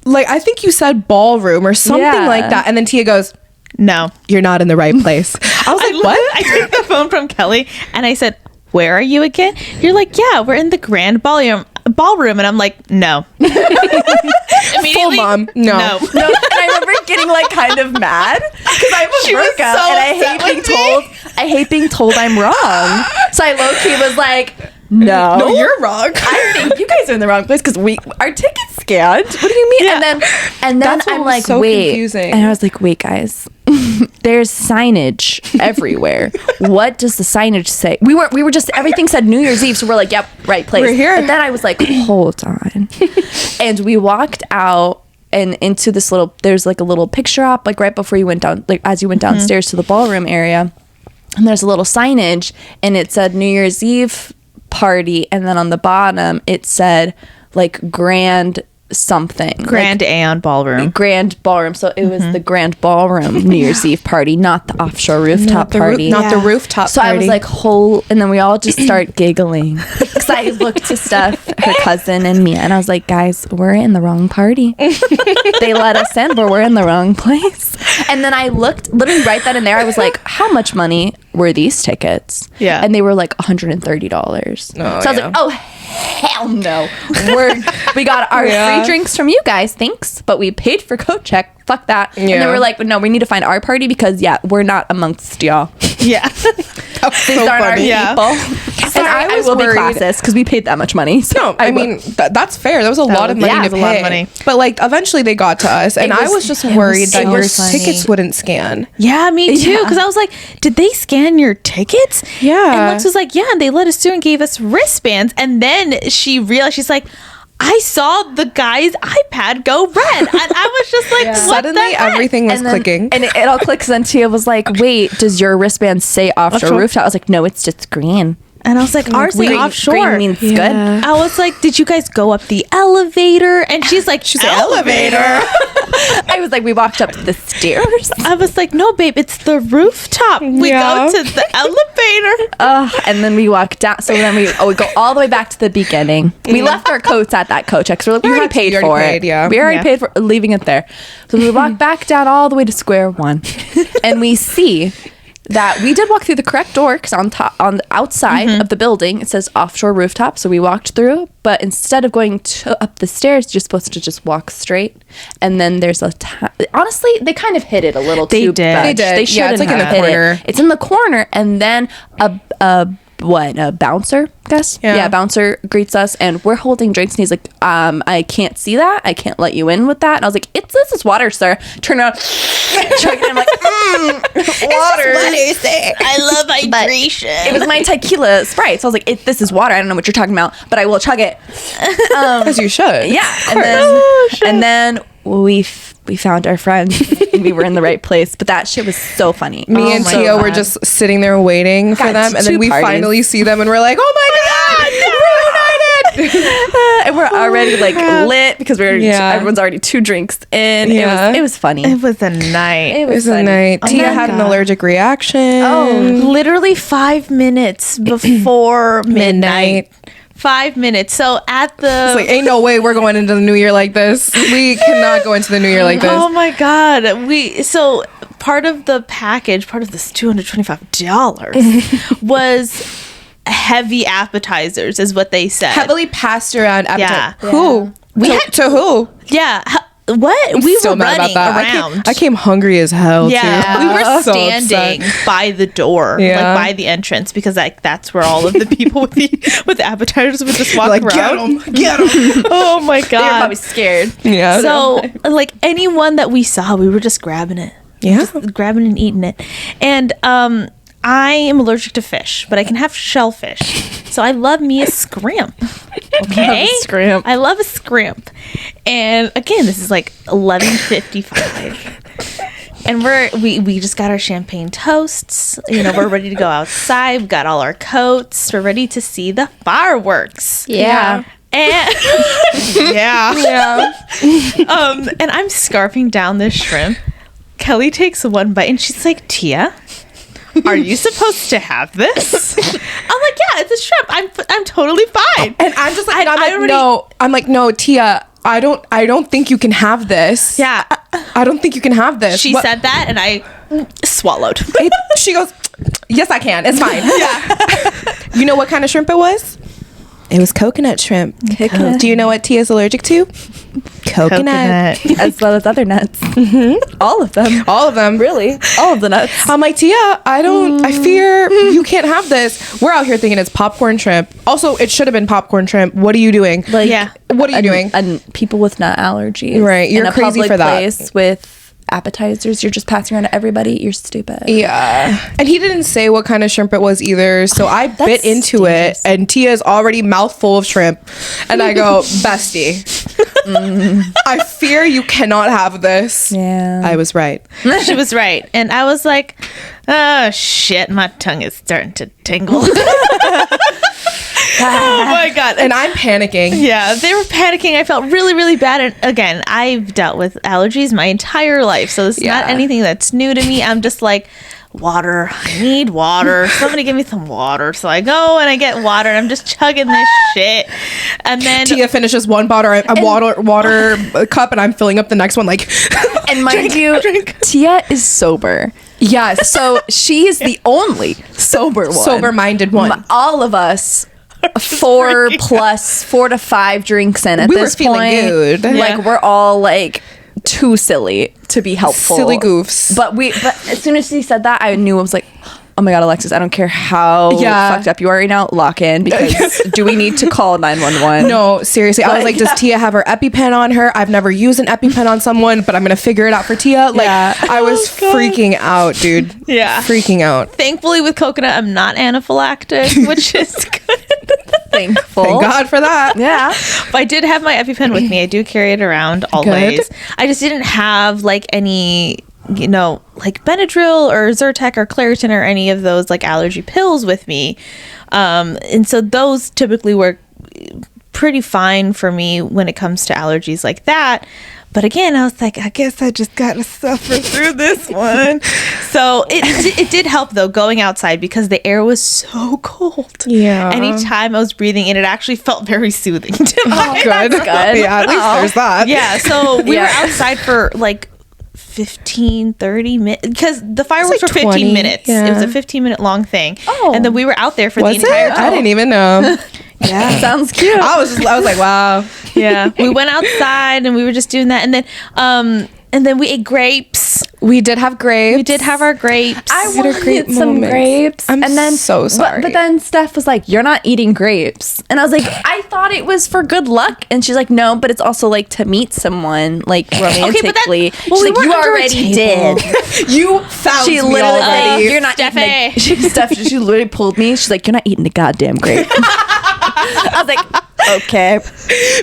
[SPEAKER 2] like I think you said ballroom or something like that. And then Tia goes,
[SPEAKER 1] no,
[SPEAKER 2] you're not in the right place. I was like, what?
[SPEAKER 1] I took the phone from Kelly and I said, where are you again? You're like, yeah, we're in the Grand Ballroom. And I'm like, no.
[SPEAKER 2] Full mom, no.
[SPEAKER 3] And I remember getting like kind of mad because I'm a Virgo and I hate being told I'm wrong. So I low-key was like, no,
[SPEAKER 2] you're wrong.
[SPEAKER 3] I think you guys are in the wrong place because our ticket's scanned. What do you mean?
[SPEAKER 2] Yeah.
[SPEAKER 3] And then I'm like,
[SPEAKER 2] so
[SPEAKER 3] wait.
[SPEAKER 2] Confusing.
[SPEAKER 3] And I was like, wait, guys. There's signage everywhere. What does the signage say? We were just, everything said New Year's Eve, so we're like, yep, right place.
[SPEAKER 2] We're here.
[SPEAKER 3] But then I was like, hold on. And we walked out and into this there's like a little picture op, like right before you went down, like as you went downstairs to the ballroom area. And there's a little signage and it said New Year's Eve party. And then on the bottom, it said like grand something.
[SPEAKER 1] Grand
[SPEAKER 3] like,
[SPEAKER 1] Aeon Ballroom.
[SPEAKER 3] Grand Ballroom. So it was the Grand Ballroom New Year's Eve party, not the offshore rooftop party.
[SPEAKER 2] Not the rooftop
[SPEAKER 3] so
[SPEAKER 2] party.
[SPEAKER 3] I was like, and then we all just start giggling. Because Because I looked to Steph, her cousin, and Mia, and I was like, guys, we're in the wrong party. They let us in, but we're in the wrong place. And then I looked, literally right then and there, I was like, how much money were these tickets?
[SPEAKER 1] Yeah.
[SPEAKER 3] And they were like $130. So I was like, oh, hell no. We got our free drinks from you guys, thanks. But we paid for coat check. Fuck that. Yeah. And then we're like, no, we need to find our party because, we're not amongst y'all.
[SPEAKER 1] Yeah.
[SPEAKER 3] These aren't our people. And I will be classist because we paid that much money. So
[SPEAKER 2] no, I mean, that's fair. That was a lot of money to pay. A lot of money. But like, eventually they got to us, and I was just worried that your tickets wouldn't scan.
[SPEAKER 1] Yeah, me too. Because I was like, did they scan your tickets?
[SPEAKER 2] Yeah.
[SPEAKER 1] And Lex was like, yeah, and they let us through and gave us wristbands. And then she realized, she's like, I saw the guy's iPad go red. And I was just like, what
[SPEAKER 2] suddenly
[SPEAKER 1] the heck?
[SPEAKER 2] everything was clicking.
[SPEAKER 3] And it all clicks. And Tia was like, wait, does your wristband say offshore rooftop? I was like, no, it's just green.
[SPEAKER 1] And I was like, ours say offshore.
[SPEAKER 3] Green means good.
[SPEAKER 1] I was like, did you guys go up the elevator? And she's like,
[SPEAKER 2] elevator.
[SPEAKER 3] I was like, we walked up the stairs.
[SPEAKER 1] I was like, no, babe, it's the rooftop. We go to the elevator.
[SPEAKER 3] And then we walked down. So then we go all the way back to the beginning. We left our coats at that coat check. So we're like, we already paid for it.
[SPEAKER 2] Yeah.
[SPEAKER 3] We already paid for leaving it there. So we walked back down all the way to square one. And we see that we did walk through the correct door because on the outside of the building it says offshore rooftop, so we walked through, but instead of going up the stairs, you're supposed to just walk straight, and then there's honestly they kind of hit it a little too much.
[SPEAKER 2] They did.
[SPEAKER 3] They shouldn't
[SPEAKER 2] it's like in the corner.
[SPEAKER 3] It's in the corner, and then a bouncer, I guess? Yeah, bouncer greets us, and we're holding drinks, and he's like, I can't see that. I can't let you in with that. And I was like, this is water, sir. Turn around, chug it. I'm like, water.
[SPEAKER 1] I love hydration.
[SPEAKER 3] It was my tequila Sprite. So I was like, this is water. I don't know what you're talking about, but I will chug it.
[SPEAKER 2] As you should.
[SPEAKER 3] Yeah. And then we found our friend and we were in the right place, but that shit was so funny.
[SPEAKER 2] Me and Tia were just sitting there waiting for them, and then we finally see them and we're like, oh my god, we're united.
[SPEAKER 3] And we're already like lit because everyone's already 2 drinks in. It was funny.
[SPEAKER 1] It was a night.
[SPEAKER 2] It was a night. Tia had an allergic reaction.
[SPEAKER 1] Literally 5 minutes before midnight. 5 minutes. So at the...
[SPEAKER 2] It's like, ain't no way we're going into the new year like this. We cannot go into the new year like this.
[SPEAKER 1] Oh my God. So part of the package, part of this $225 was heavy appetizers is what they said.
[SPEAKER 2] Heavily passed around appetizers.
[SPEAKER 1] Yeah.
[SPEAKER 2] Who? To who?
[SPEAKER 1] Yeah. What? We
[SPEAKER 2] so
[SPEAKER 1] were
[SPEAKER 2] mad
[SPEAKER 1] running
[SPEAKER 2] about that.
[SPEAKER 1] around.
[SPEAKER 2] I came hungry as hell, too.
[SPEAKER 1] We were
[SPEAKER 2] So
[SPEAKER 1] standing
[SPEAKER 2] upset.
[SPEAKER 1] by the door, like by the entrance, because that's where all of the people with the appetizers would just walk around.
[SPEAKER 2] Get them.
[SPEAKER 1] Oh my God.
[SPEAKER 3] They were probably scared.
[SPEAKER 2] Yeah.
[SPEAKER 1] So, like, anyone that we saw, we were just grabbing it.
[SPEAKER 2] Yeah.
[SPEAKER 1] Just grabbing and eating it. And I am allergic to fish, but I can have shellfish. So I love me a scrimp. Okay? I love a scrimp. And again, this is like 11:55. And we just got our champagne toasts. We're ready to go outside. We've got all our coats. We're ready to see the fireworks.
[SPEAKER 3] Yeah.
[SPEAKER 1] And and I'm scarfing down this shrimp. Kelly takes one bite and she's like, Tia, are you supposed to have this? I'm like, yeah, it's a shrimp. I'm totally fine.
[SPEAKER 2] And I'm just like, no, Tia, I don't think you can have this.
[SPEAKER 1] Yeah.
[SPEAKER 2] I don't think you can have this.
[SPEAKER 1] She said that and I swallowed.
[SPEAKER 2] She goes, yes, I can. It's fine. Yeah. You know what kind of shrimp it was? It was coconut shrimp.
[SPEAKER 3] Coconut.
[SPEAKER 2] Do you know what Tia's allergic to? Coconut.
[SPEAKER 3] As well as other nuts. All of them.
[SPEAKER 2] Really?
[SPEAKER 3] All of the nuts.
[SPEAKER 2] I'm like, Tia, I fear you can't have this. We're out here thinking it's popcorn shrimp. Also, it should have been popcorn shrimp. What are you doing? What are you doing?
[SPEAKER 3] And people with nut allergies.
[SPEAKER 2] Right. You're crazy for that.
[SPEAKER 3] Place with appetizers, you're just passing around to everybody. You're stupid.
[SPEAKER 2] Yeah. And he didn't say what kind of shrimp it was either, so I bit into it, and Tia's already mouthful of shrimp, and I go, bestie, I fear you cannot have this.
[SPEAKER 3] Yeah.
[SPEAKER 2] I was right.
[SPEAKER 1] She was right. And I was like, oh shit, my tongue is starting to tingle. Oh my God.
[SPEAKER 2] And I'm panicking.
[SPEAKER 1] Yeah, they were panicking. I felt really, really bad. And again, I've dealt with allergies my entire life, so this is not anything that's new to me. I'm just like, water. I need water. Somebody give me some water. So I go and I get water, and I'm just chugging this shit. And then
[SPEAKER 2] Tia finishes one water cup, and I'm filling up the next one. Like,
[SPEAKER 3] and mind drink. Tia is sober.
[SPEAKER 2] Yes.
[SPEAKER 3] So she is the only sober one.
[SPEAKER 2] Sober-minded one.
[SPEAKER 3] All of us 4 to 5 drinks in at
[SPEAKER 2] we
[SPEAKER 3] this
[SPEAKER 2] were feeling
[SPEAKER 3] point.
[SPEAKER 2] good.
[SPEAKER 3] Like we're all like too silly to be helpful.
[SPEAKER 2] Silly goofs.
[SPEAKER 3] But as soon as she said that, I knew I was like, oh my God, Alexis, I don't care how fucked up you are right now, lock in, because do we need to call 911?
[SPEAKER 2] No, seriously. I was like, does Tia have her EpiPen on her? I've never used an EpiPen on someone, but I'm going to figure it out for Tia. Like, I was freaking out, dude.
[SPEAKER 1] Yeah.
[SPEAKER 2] Freaking out.
[SPEAKER 1] Thankfully, with coconut, I'm not anaphylactic, which is good.
[SPEAKER 3] Thankful.
[SPEAKER 2] Thank God for that.
[SPEAKER 3] Yeah.
[SPEAKER 1] But I did have my EpiPen with me. I do carry it around always. Good. I just didn't have like any, like Benadryl or Zyrtec or Claritin or any of those like allergy pills with me. And so those typically work pretty fine for me when it comes to allergies like that. But again, I was like, I guess I just got to suffer through this one. So it did help, though, going outside, because the air was so cold.
[SPEAKER 2] Yeah.
[SPEAKER 1] Anytime I was breathing in, it actually felt very soothing to my
[SPEAKER 2] good. Yeah, at least there's that.
[SPEAKER 1] Yeah, so we were outside for like 30 minutes, because the fireworks were 15 minutes. Yeah. It was a 15-minute long thing. Oh. And then we were out there for the entire time.
[SPEAKER 2] I didn't even know.
[SPEAKER 3] Yeah. Sounds cute.
[SPEAKER 2] I was like, wow.
[SPEAKER 1] Yeah. We went outside and we were just doing that. And then we ate grapes.
[SPEAKER 2] We did have grapes.
[SPEAKER 1] We did have our grapes.
[SPEAKER 3] I wanted some grapes.
[SPEAKER 2] I'm so sorry.
[SPEAKER 3] But then Steph was like, you're not eating grapes. And I was like, I thought it was for good luck. And she's like, no, but it's also like to meet someone like romantically.
[SPEAKER 1] Okay, she's like,
[SPEAKER 3] you already did.
[SPEAKER 2] You found
[SPEAKER 3] she
[SPEAKER 2] me
[SPEAKER 3] literally
[SPEAKER 2] already.
[SPEAKER 3] You're not eating she literally pulled me. She's like, you're not eating the goddamn grape. I was like, okay.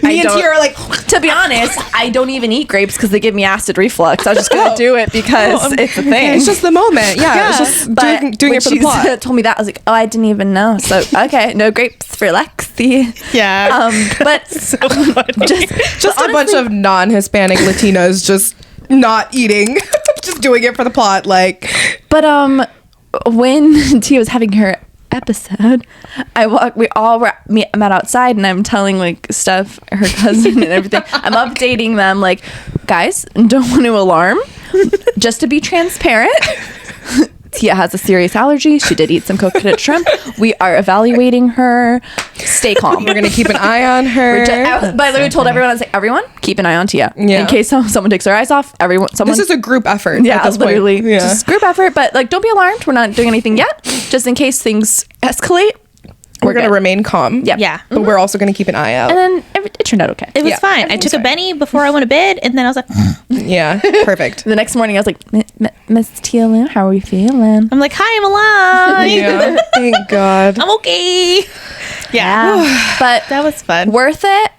[SPEAKER 2] Me and Tia are like,
[SPEAKER 3] to be honest, I don't even eat grapes because they give me acid reflux. I was just gonna do it because it's a thing.
[SPEAKER 2] It's just the moment. Yeah. It's just doing it for the plot.
[SPEAKER 3] Told me that, I was like, oh, I didn't even know. So okay, no grapes for Lexi.
[SPEAKER 1] Yeah.
[SPEAKER 3] But
[SPEAKER 1] so funny.
[SPEAKER 2] Just honestly, a bunch of non-Hispanic Latinas just not eating, just doing it for the plot. Like,
[SPEAKER 3] but when Tia was having her episode, we all met outside, and I'm telling like Steph, her cousin, and everything. I'm updating them like, guys, don't want to alarm, just to be transparent. Tia has a serious allergy. She did eat some coconut shrimp. We are evaluating her. Stay calm.
[SPEAKER 2] We're gonna keep an eye on her.
[SPEAKER 3] But I literally told everyone, I was like, everyone, keep an eye on Tia.
[SPEAKER 2] Yeah.
[SPEAKER 3] In case someone takes their eyes off. This
[SPEAKER 2] is a group effort.
[SPEAKER 3] Yeah, literally. Just group effort. But like, don't be alarmed. We're not doing anything yet. Just in case things escalate.
[SPEAKER 2] We're going to remain calm.
[SPEAKER 3] Yep.
[SPEAKER 1] Yeah.
[SPEAKER 2] But we're also going to keep an eye out.
[SPEAKER 3] And then it turned out okay.
[SPEAKER 1] It was fine. I took a Benny before I went to bed, and then I was like,
[SPEAKER 2] yeah, perfect.
[SPEAKER 3] The next morning, I was like, Miss Tia Lynn, how are you feeling?
[SPEAKER 1] I'm like, hi, I'm alive.
[SPEAKER 2] Yeah. Thank God.
[SPEAKER 1] I'm okay. Yeah.
[SPEAKER 3] But
[SPEAKER 1] that was fun.
[SPEAKER 3] Worth it.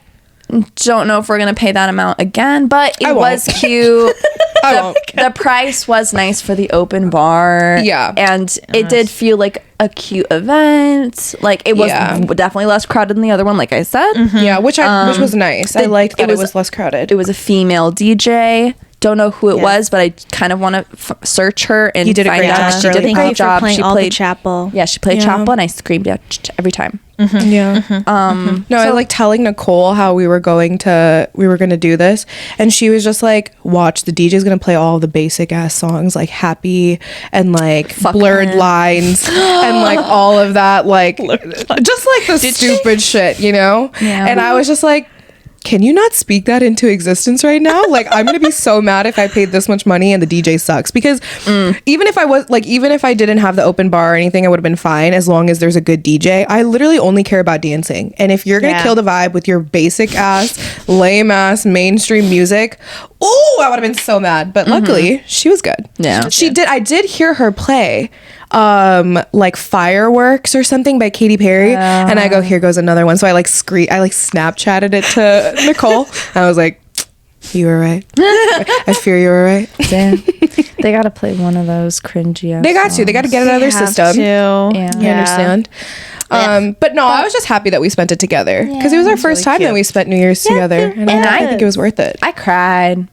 [SPEAKER 3] Don't know if we're gonna pay that amount again, but it was cute. The price was nice for the open bar.
[SPEAKER 2] Yeah.
[SPEAKER 3] And it did feel like a cute event. Like, it was definitely less crowded than the other one, like I said.
[SPEAKER 2] Mm-hmm. Yeah, which was nice. I liked that it was less crowded.
[SPEAKER 3] It was a female DJ. Don't know who it was, but I kind of want to search her and
[SPEAKER 2] you did
[SPEAKER 3] find
[SPEAKER 2] a great
[SPEAKER 3] out.
[SPEAKER 2] job.
[SPEAKER 3] She did a great job.
[SPEAKER 1] She played Chapel.
[SPEAKER 3] Yeah, she played Chapel, and I screamed out every time.
[SPEAKER 2] Mm-hmm. Yeah. Mm-hmm. I like telling Nicole how we were going to do this, and she was just like, watch, the DJ's gonna play all the basic ass songs like Happy and like Blurred Lines and like all of that, like just like the stupid shit, Yeah. And I was just like, can you not speak that into existence right now? Like, I'm gonna be so mad if I paid this much money and the DJ sucks, because even if I didn't have the open bar or anything, I would have been fine as long as there's a good DJ. I literally only care about dancing, and if you're gonna kill the vibe with your basic ass, lame ass mainstream music, I would have been so mad. But luckily, she was good.
[SPEAKER 3] Yeah,
[SPEAKER 2] she did. I did hear her play like Fireworks or something by Katy Perry, and I go, here goes another one. So I Snapchatted it to Nicole. I was like, you were right. I fear you were right.
[SPEAKER 3] Damn. They gotta play one of those cringy.
[SPEAKER 2] They got to get it out of their system.
[SPEAKER 3] Yeah.
[SPEAKER 2] I understand. But no, I was just happy that we spent it together, because it was our first time that we spent New Year's together, and I think it was worth it.
[SPEAKER 3] I cried.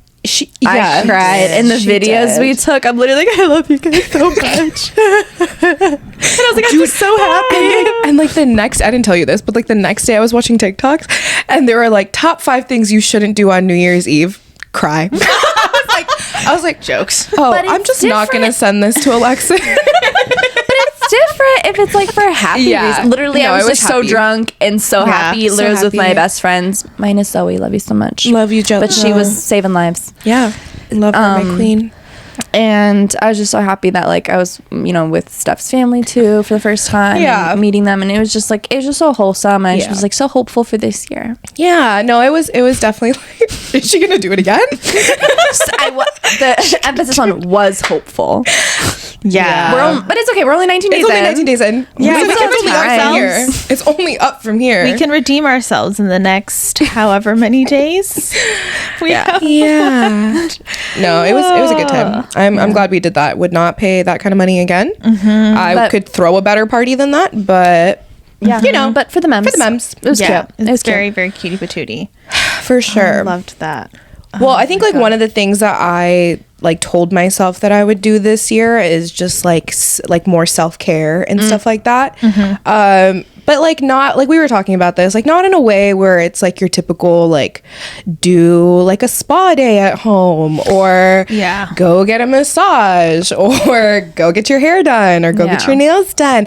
[SPEAKER 3] I cried in the videos we took. I'm literally like, I love you guys so much. And I was like, I'm just so happy.
[SPEAKER 2] And like the next, I didn't tell you this, but like the next day I was watching TikToks and there were like top 5 things you shouldn't do on New Year's Eve. Cry. I was like,
[SPEAKER 4] jokes.
[SPEAKER 2] Oh, I'm just not going to send this to Alexis.
[SPEAKER 3] Different if it's like for a happy reason. Literally, I was just so drunk and so happy. Literally, was with my best friends. Minus Zoe. Love you so much.
[SPEAKER 2] Love you, Joe.
[SPEAKER 3] But she was saving lives.
[SPEAKER 2] Yeah. Love her, my queen.
[SPEAKER 3] And I was just so happy that like I was, with Steph's family too for the first time.
[SPEAKER 2] Yeah.
[SPEAKER 3] And meeting them, and it was just so wholesome. And I just was like so hopeful for this year.
[SPEAKER 2] Yeah. No, it was definitely like, is she gonna do it again?
[SPEAKER 3] The emphasis on was hopeful.
[SPEAKER 1] Yeah.
[SPEAKER 3] But it's okay. We're only 19 days in.
[SPEAKER 2] It's only 19 days in.
[SPEAKER 1] Yeah,
[SPEAKER 2] it's only up from here. It's only up from here.
[SPEAKER 1] We can redeem ourselves in the next however many days.
[SPEAKER 2] Yeah. No, it was a good time. I'm glad we did that. Would not pay that kind of money again. Mm-hmm. I could throw a better party than that, but
[SPEAKER 3] but for the memes.
[SPEAKER 2] It
[SPEAKER 1] was cute. It was very, very cutie patootie.
[SPEAKER 2] For sure.
[SPEAKER 1] I loved that.
[SPEAKER 2] Well, I think like one of the things that I like told myself that I would do this year is just like more self-care and stuff like that. Mm-hmm. But like not like we were talking about this, like not in a way where it's like your typical like do like a spa day at home or go get a massage or go get your hair done or go get your nails done.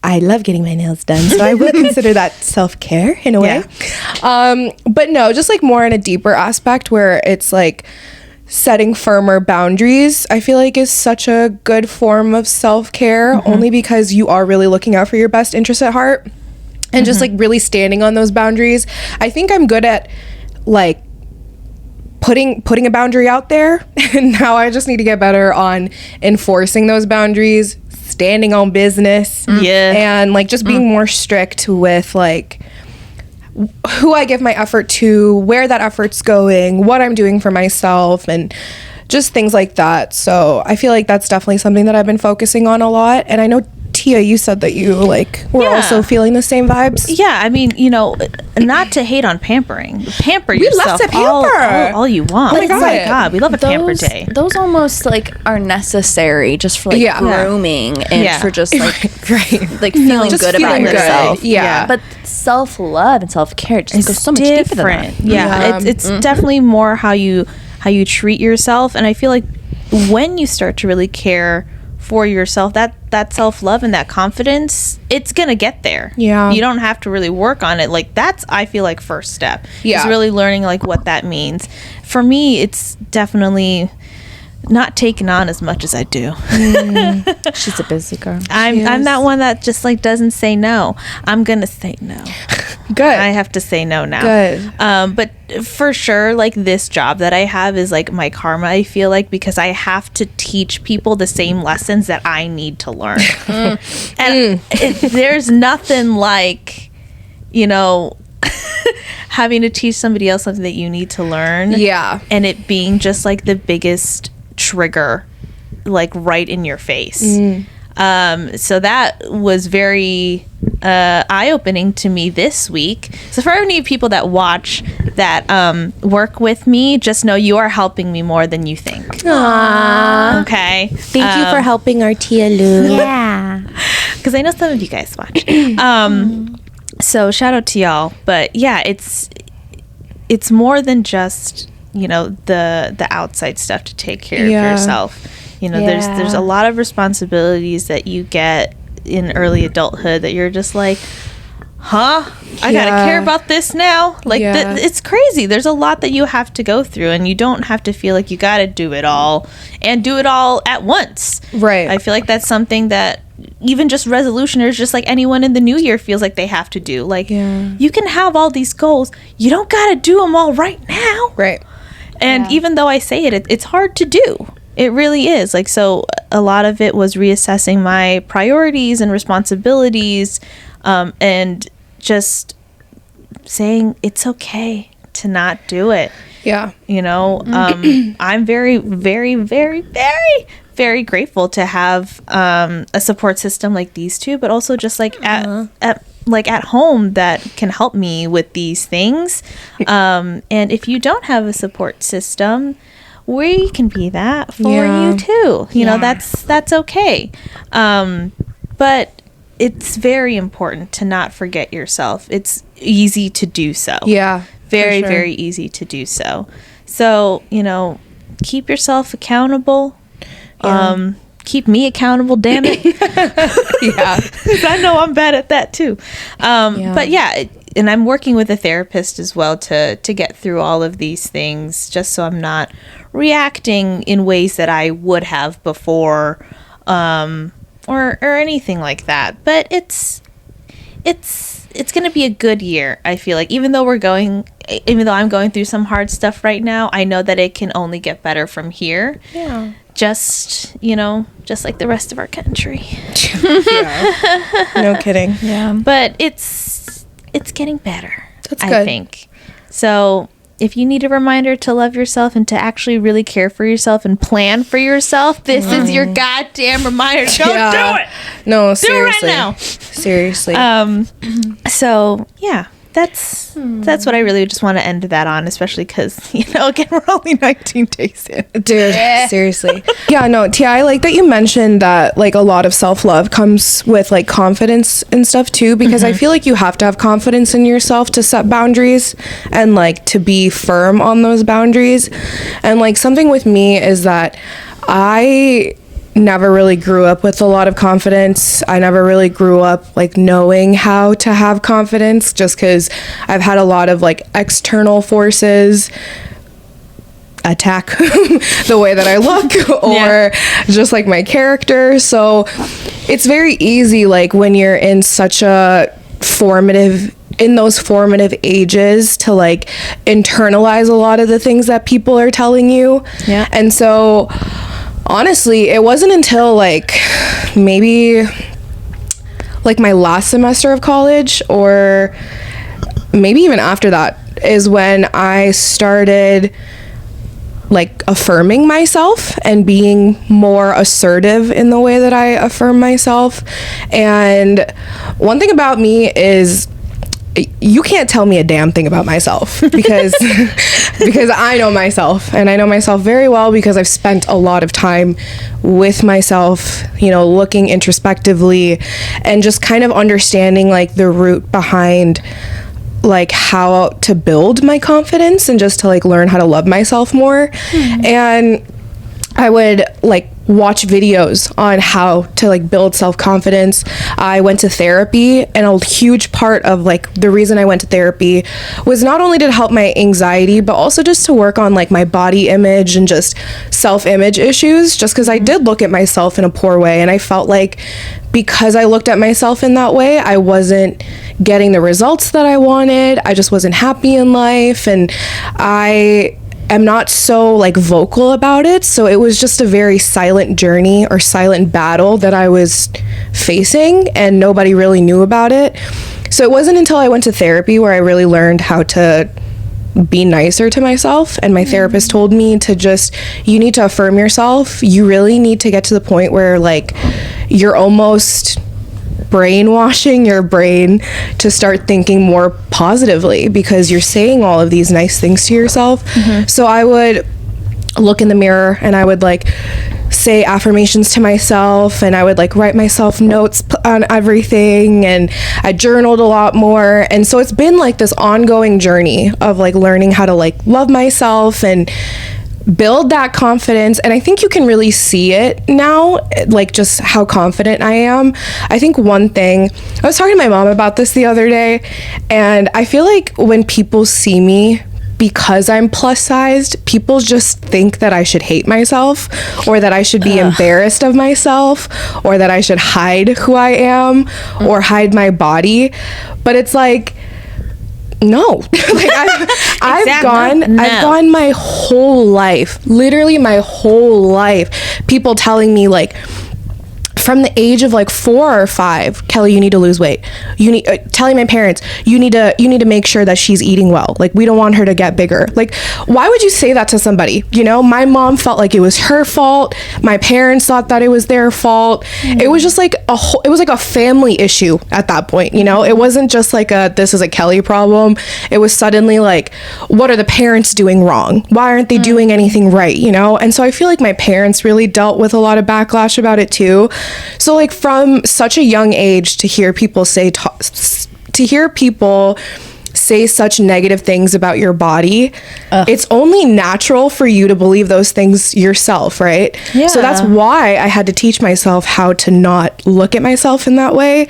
[SPEAKER 2] I love getting my nails done, so I would consider that self-care in a way. But no, just like more in a deeper aspect where it's like setting firmer boundaries, I feel like is such a good form of self-care, only because you are really looking out for your best interest at heart and just like really standing on those boundaries. I think I'm good at like putting a boundary out there, and now I just need to get better on enforcing those boundaries, standing on business, and like just being more strict with like who I give my effort to, where that effort's going, what I'm doing for myself, and just things like that. So I feel like that's definitely something that I've been focusing on a lot. And I know, Tia, you said that you like were also feeling the same vibes.
[SPEAKER 1] Yeah, I mean, not to hate on pampering. Pamper yourself.
[SPEAKER 2] We love to pamper
[SPEAKER 1] all you want.
[SPEAKER 2] Oh my
[SPEAKER 1] God, we love a pamper day.
[SPEAKER 3] Those almost like are necessary just for like grooming and for just like like feeling
[SPEAKER 2] just
[SPEAKER 3] good
[SPEAKER 2] feeling
[SPEAKER 3] about yourself.
[SPEAKER 2] Yeah.
[SPEAKER 3] But self-love and self-care just goes so much deeper than that.
[SPEAKER 1] It's definitely more how you treat yourself, and I feel like when you start to really care for yourself, that self-love and that confidence, it's gonna get there. You don't have to really work on it. Like that's, I feel like, first step is really learning like what that means. For me, it's definitely not taking on as much as I do.
[SPEAKER 3] She's a busy girl.
[SPEAKER 1] I'm that one that just like doesn't say no. I'm gonna say no.
[SPEAKER 2] Good.
[SPEAKER 1] I have to say no now.
[SPEAKER 2] Good.
[SPEAKER 1] But for sure, like this job that I have is like my karma, I feel like, because I have to teach people the same lessons that I need to learn. And there's nothing like, having to teach somebody else something that you need to learn.
[SPEAKER 2] Yeah.
[SPEAKER 1] And it being just like the biggest trigger, like right in your face. So that was very eye-opening to me this week. So for any people that watch that work with me, just know you are helping me more than you think.
[SPEAKER 2] Aww.
[SPEAKER 1] Okay.
[SPEAKER 2] Thank you for helping our Tia Lou.
[SPEAKER 1] Yeah. Because I know some of you guys watch. So shout out to y'all. But yeah, it's more than just the outside stuff to take care of yourself. There's a lot of responsibilities that you get in early adulthood that you're just like, I gotta care about this now. Like it's crazy. There's a lot that you have to go through, and you don't have to feel like you gotta do it all and do it all at once.
[SPEAKER 2] Right.
[SPEAKER 1] I feel like that's something that even just resolutioners, just like anyone in the new year, feels like they have to do. Like you can have all these goals, you don't gotta do them all right now.
[SPEAKER 2] Right.
[SPEAKER 1] And even though I say it's hard to do. It really is. Like, so a lot of it was reassessing my priorities and responsibilities, and just saying it's okay to not do it.
[SPEAKER 2] Yeah.
[SPEAKER 1] I'm very, very, very, very, very grateful to have a support system like these two, but also just like at home that can help me with these things. And if you don't have a support system, we can be that for you too. You know, that's okay. But it's very important to not forget yourself. It's easy to do so.
[SPEAKER 2] Yeah.
[SPEAKER 1] Very, very easy to do so. So, you know, keep yourself accountable. Yeah. Keep me accountable, damn it.
[SPEAKER 2] Yeah.
[SPEAKER 1] 'Cause I know I'm bad at that too. But yeah, and I'm working with a therapist as well to get through all of these things, just so I'm not reacting in ways that I would have before, or anything like that. But it's going to be a good year. I feel like even though I'm going through some hard stuff right now, I know that it can only get better from here.
[SPEAKER 2] Yeah.
[SPEAKER 1] Just like the rest of our country.
[SPEAKER 2] Yeah. No kidding.
[SPEAKER 3] Yeah.
[SPEAKER 1] But it's getting better.
[SPEAKER 2] That's good.
[SPEAKER 1] I think. So if you need a reminder to love yourself and to actually really care for yourself and plan for yourself, this is your goddamn reminder. Don't do it.
[SPEAKER 2] No, seriously.
[SPEAKER 1] Do it right now.
[SPEAKER 2] Seriously.
[SPEAKER 1] So yeah, that's what I really just want to end that on, especially because, you know, again, we're only 19 days in.
[SPEAKER 2] Dude, seriously. Yeah, no, Tia, I like that you mentioned that, like, a lot of self-love comes with, like, confidence and stuff too, because I feel like you have to have confidence in yourself to set boundaries and, like, to be firm on those boundaries. And, like, something with me is that I never really grew up with a lot of confidence. I never really grew up like knowing how to have confidence, just because I've had a lot of like external forces attack the way that I look or just like my character. So it's very easy, like when you're in such a in those formative ages, to like internalize a lot of the things that people are telling you.
[SPEAKER 1] Yeah.
[SPEAKER 2] And so honestly, it wasn't until like maybe like my last semester of college, or maybe even after that, is when I started like affirming myself and being more assertive in the way that I affirm myself. And one thing about me is you can't tell me a damn thing about myself because I know myself, and I know myself very well because I've spent a lot of time with myself, you know, looking introspectively and just kind of understanding like the root behind like how to build my confidence and just to like learn how to love myself more. And I would like watch videos on how to like build self-confidence. I went to therapy, and a huge part of like the reason I went to therapy was not only to help my anxiety, but also just to work on like my body image and just self-image issues, just because I did look at myself in a poor way, and I felt like because I looked at myself in that way, I wasn't getting the results that I wanted. I just wasn't happy in life, and I'm not so like vocal about it, so it was just a very silent journey or silent battle that I was facing, and nobody really knew about it. So it wasn't until I went to therapy where I really learned how to be nicer to myself, and my therapist told me to just, you need to affirm yourself. You really need to get to the point where like you're almost brainwashing your brain to start thinking more positively because you're saying all of these nice things to yourself. So I would look in the mirror and I would like say affirmations to myself, and I would like write myself notes on everything, and I journaled a lot more. And so it's been like this ongoing journey of like learning how to like love myself and build that confidence. And I think you can really see it now, like just how confident I am. I think one thing, I was talking to my mom about this the other day, and I feel like when people see me, because I'm plus sized, people just think that I should hate myself, or that I should be embarrassed of myself, or that I should hide who I am or hide my body. But it's like, no. Like I've gone my whole life, literally my whole life, people telling me like, from the age of like 4 or 5, Kelly, you need to lose weight. You need telling my parents, you need to make sure that she's eating well. Like, we don't want her to get bigger. Like, why would you say that to somebody? You know, my mom felt like it was her fault. My parents thought that it was their fault. It was just like it was like a family issue at that point. You know, it wasn't just like this is a Kelly problem. It was suddenly like, what are the parents doing wrong? Why aren't they doing anything right? You know, and so I feel like my parents really dealt with a lot of backlash about it too. So like from such a young age to hear people say such negative things about your body, it's only natural for you to believe those things yourself, right? Yeah. So that's why I had to teach myself how to not look at myself in that way.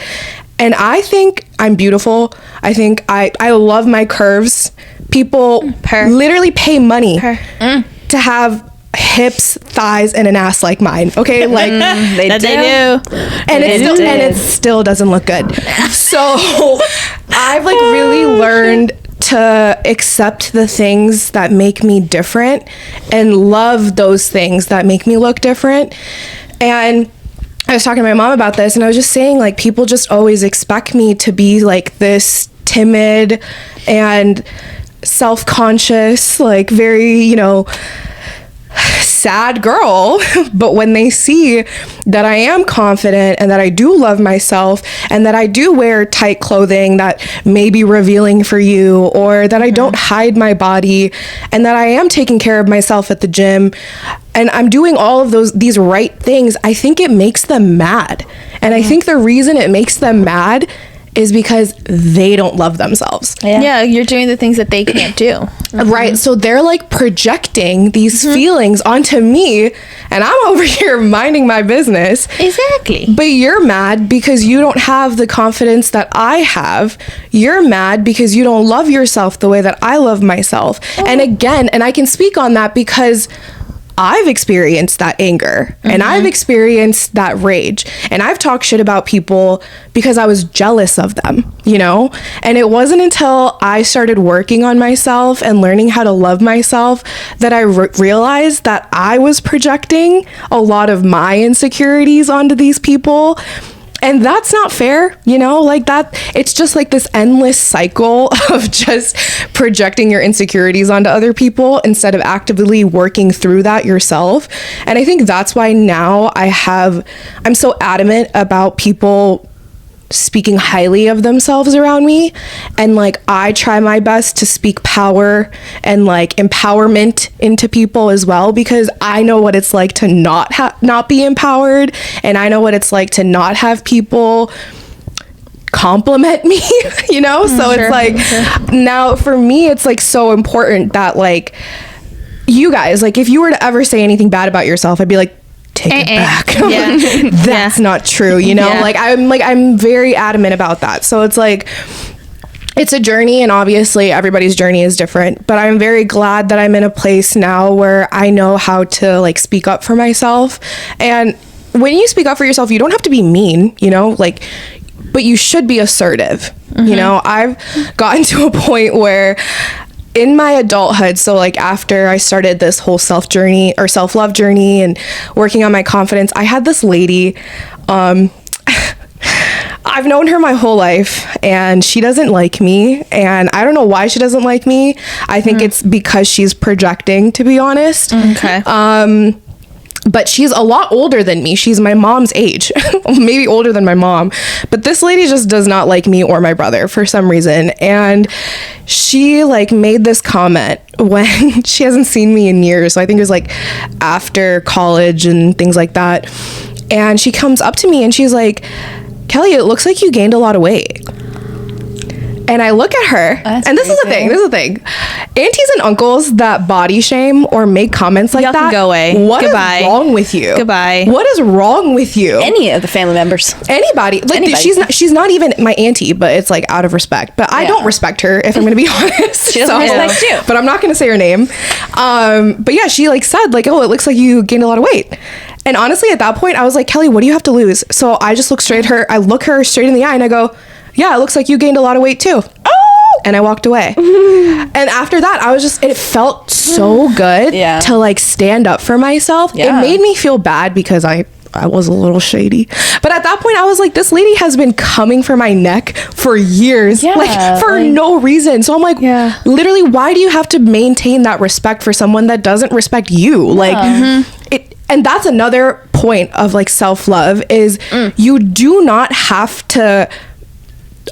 [SPEAKER 2] And I think I'm beautiful. I think I love my curves. People literally pay money to have hips, thighs, and an ass like mine. Okay, like
[SPEAKER 1] they do,
[SPEAKER 2] and it still doesn't look good. So I've like really learned to accept the things that make me different and love those things that make me look different. And I was talking to my mom about this, and I was just saying, like, people just always expect me to be like this timid and self-conscious, like very, you know, sad girl. But when they see that I am confident and that I do love myself and that I do wear tight clothing that may be revealing for you, or that I don't hide my body, and that I am taking care of myself at the gym and I'm doing all of these right things, I think it makes them mad. And I think the reason it makes them mad is because they don't love themselves.
[SPEAKER 1] Yeah, you're doing the things that they can't do.
[SPEAKER 2] Right. So they're like projecting these feelings onto me, and I'm over here minding my business.
[SPEAKER 1] Exactly.
[SPEAKER 2] But you're mad because you don't have the confidence that I have. You're mad because you don't love yourself the way that I love myself. And again, and I can speak on that because I've experienced that anger and I've experienced that rage, and I've talked shit about people because I was jealous of them, you know? And it wasn't until I started working on myself and learning how to love myself that I realized that I was projecting a lot of my insecurities onto these people. And that's not fair, you know, like that. It's just like this endless cycle of just projecting your insecurities onto other people instead of actively working through that yourself. And I think that's why now I'm so adamant about people speaking highly of themselves around me, and like I try my best to speak power and like empowerment into people as well, because I know what it's like to not be empowered, and I know what it's like to not have people compliment me, you know? So it's like now for me it's like so important that like you guys, like if you were to ever say anything bad about yourself, I'd be like, take it back. Yeah. That's not true, you know? Yeah. I'm very adamant about that. So it's like, it's a journey, and obviously everybody's journey is different, but I'm very glad that I'm in a place now where I know how to like speak up for myself. And when you speak up for yourself, you don't have to be mean, you know, like, but you should be assertive. You know, I've gotten to a point where in my adulthood, so like after I started this whole self-love journey and working on my confidence, I had this lady, I've known her my whole life, and she doesn't like me, and I don't know why she doesn't like me. I think it's because she's projecting, to be honest. Okay. But she's a lot older than me. She's my mom's age, maybe older than my mom. But this lady just does not like me or my brother for some reason. And she like made this comment when she hasn't seen me in years. So I think it was like after college and things like that. And she comes up to me and she's like, Kelly, it looks like you gained a lot of weight. And I look at her, and this is the thing. Aunties and uncles that body shame or make comments like
[SPEAKER 1] Y'all
[SPEAKER 2] that,
[SPEAKER 1] can go away.
[SPEAKER 2] What is wrong with you?
[SPEAKER 1] Goodbye.
[SPEAKER 2] What is wrong with you?
[SPEAKER 3] Any of the family members.
[SPEAKER 2] Anybody. Like, she's not even my auntie, but it's like out of respect. But I don't respect her, if I'm going to be honest.
[SPEAKER 3] She doesn't respect you.
[SPEAKER 2] But I'm not going to say her name. But yeah, she like said like, oh, it looks like you gained a lot of weight. And honestly, at that point, I was like, Kelly, what do you have to lose? So I just look her straight in the eye and I go, yeah, it looks like you gained a lot of weight too. Oh! And I walked away. And after that, it felt so good to like stand up for myself. It made me feel bad because I I was a little shady. But at that point, I was like, this lady has been coming for my neck for years, for no reason. So I'm like, literally, why do you have to maintain that respect for someone that doesn't respect you? And that's another point of like self-love is you do not have to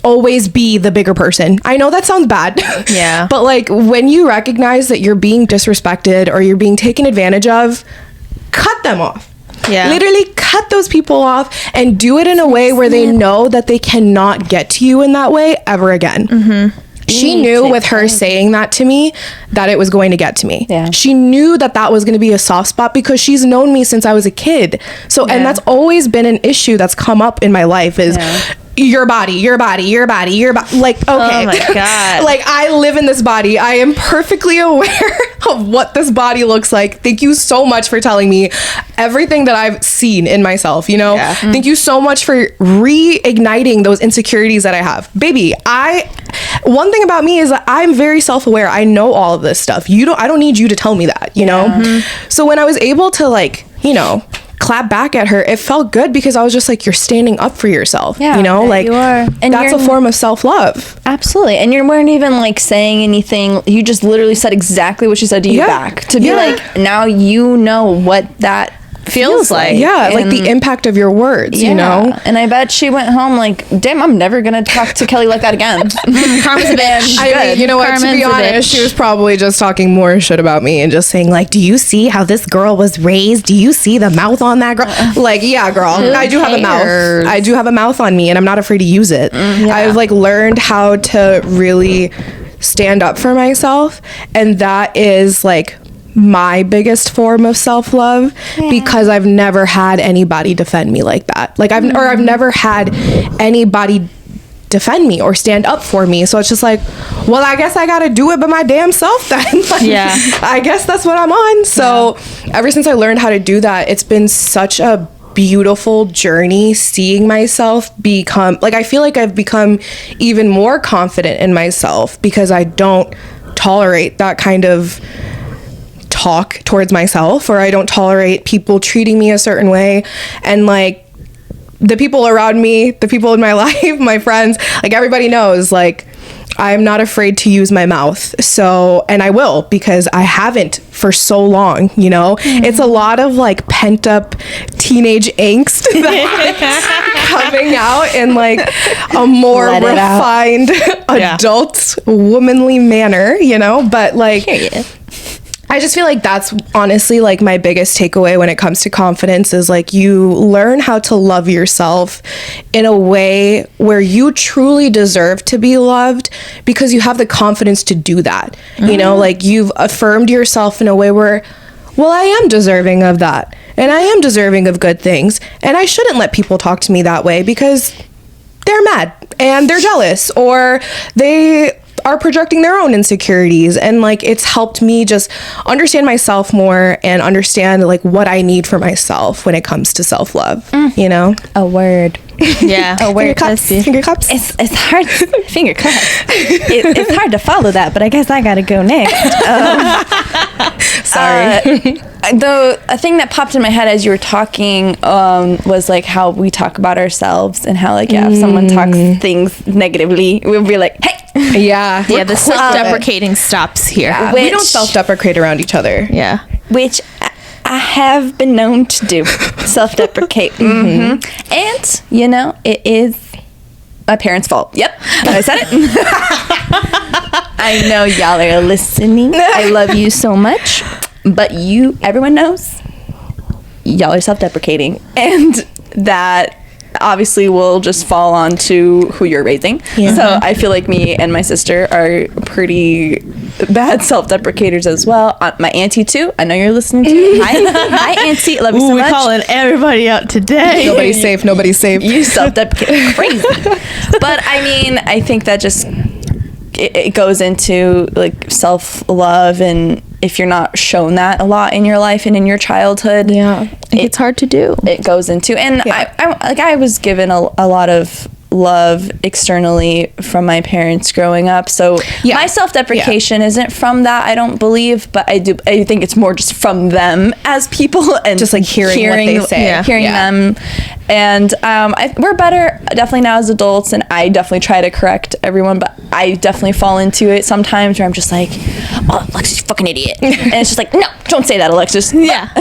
[SPEAKER 2] always be the bigger person. I know that sounds bad.
[SPEAKER 1] Yeah.
[SPEAKER 2] But like when you recognize that you're being disrespected or you're being taken advantage of, cut them off. Yeah. Literally cut those people off and do it in a way where they know that they cannot get to you in that way ever again. Mm-hmm. She knew with her saying that to me that it was going to get to me. Yeah. She knew that that was going to be a soft spot because she's known me since I was a kid. So, and that's always been an issue that's come up in my life is your body. Like, okay.
[SPEAKER 1] Oh my God.
[SPEAKER 2] Like, I live in this body. I am perfectly aware of what this body looks like. Thank you so much for telling me everything that I've seen in myself, you know? Yeah. Thank you so much for reigniting those insecurities that I have. Baby, one thing about me is that I'm very self-aware. I know all of this stuff. I don't need you to tell me that, you know? Mm-hmm. So when I was able to like, you know, clap back at her, it felt good because I was just like, you're standing up for yourself, you know, like you are. And that's a form of self-love.
[SPEAKER 3] Absolutely. And you weren't even like saying anything. You just literally said exactly what she said to you back to be like, now you know what that feels like.
[SPEAKER 2] Yeah, like the impact of your words, you know?
[SPEAKER 3] And I bet she went home like, damn, I'm never gonna talk to Kelly like that again. Carmen's a bitch.
[SPEAKER 2] I mean, you know what, to be honest, she was probably just talking more shit about me and just saying like, do you see how this girl was raised? Do you see the mouth on that girl? Like, yeah, girl, I do have a mouth. I do have a mouth on me and I'm not afraid to use it. I've like learned how to really stand up for myself, and that is like my biggest form of self-love because I've never had anybody defend me like that. Like I've never had anybody defend me or stand up for me. So it's just like, well, I guess I gotta do it by my damn self then. Like, I guess that's what I'm on. So ever since I learned how to do that, it's been such a beautiful journey seeing myself become, like, I feel like I've become even more confident in myself because I don't tolerate that kind of talk towards myself, or I don't tolerate people treating me a certain way. And like the people around me, the people in my life, my friends, like everybody knows, like I'm not afraid to use my mouth. So, and I will, because I haven't for so long, you know? It's a lot of like pent up teenage angst that's coming out in like a more refined adult womanly manner, you know? But like, I just feel like that's honestly like my biggest takeaway when it comes to confidence is like you learn how to love yourself in a way where you truly deserve to be loved because you have the confidence to do that. You know, like you've affirmed yourself in a way where, well, I am deserving of that and I am deserving of good things and I shouldn't let people talk to me that way because they're mad and they're jealous or they are projecting their own insecurities. And like it's helped me just understand myself more and understand like what I need for myself when it comes to self-love. You know,
[SPEAKER 3] a word.
[SPEAKER 1] Yeah,
[SPEAKER 3] a word.
[SPEAKER 2] Finger cups.
[SPEAKER 3] It's hard. Finger cups. It's hard to follow that, but I guess I gotta go next.
[SPEAKER 2] Sorry.
[SPEAKER 3] Though a thing that popped in my head as you were talking was like how we talk about ourselves and how like if someone talks things negatively, we'll be like, hey.
[SPEAKER 1] Yeah, the self-deprecating stops here.
[SPEAKER 2] We don't self-deprecate around each other.
[SPEAKER 1] Yeah,
[SPEAKER 3] which I have been known to do. Self-deprecate. And you know, it is my parents' fault. Yep, I said it. I know y'all are listening. I love you so much, but everyone knows y'all are self-deprecating, and that obviously will just fall on to who you're raising. So I feel like me and my sister are pretty bad self-deprecators as well. My auntie too. I know you're listening to me. Hi auntie, love you so much.
[SPEAKER 1] We're calling everybody out today.
[SPEAKER 2] Nobody's safe.
[SPEAKER 3] You self-deprecate crazy. But I mean, I think that just it goes into like self-love, and if you're not shown that a lot in your life and in your childhood,
[SPEAKER 1] it's hard to do.
[SPEAKER 3] It goes into, and I was given a lot of love externally from my parents growing up. So my self-deprecation isn't from that, I don't believe, but I think it's more just from them as people and
[SPEAKER 2] just like hearing what they say.
[SPEAKER 3] Hearing them. And we're better definitely now as adults, and I definitely try to correct everyone, but I definitely fall into it sometimes where I'm just like, oh, Alexis, you fucking idiot. And it's just like, no, don't say that, Alexis.
[SPEAKER 1] Yeah.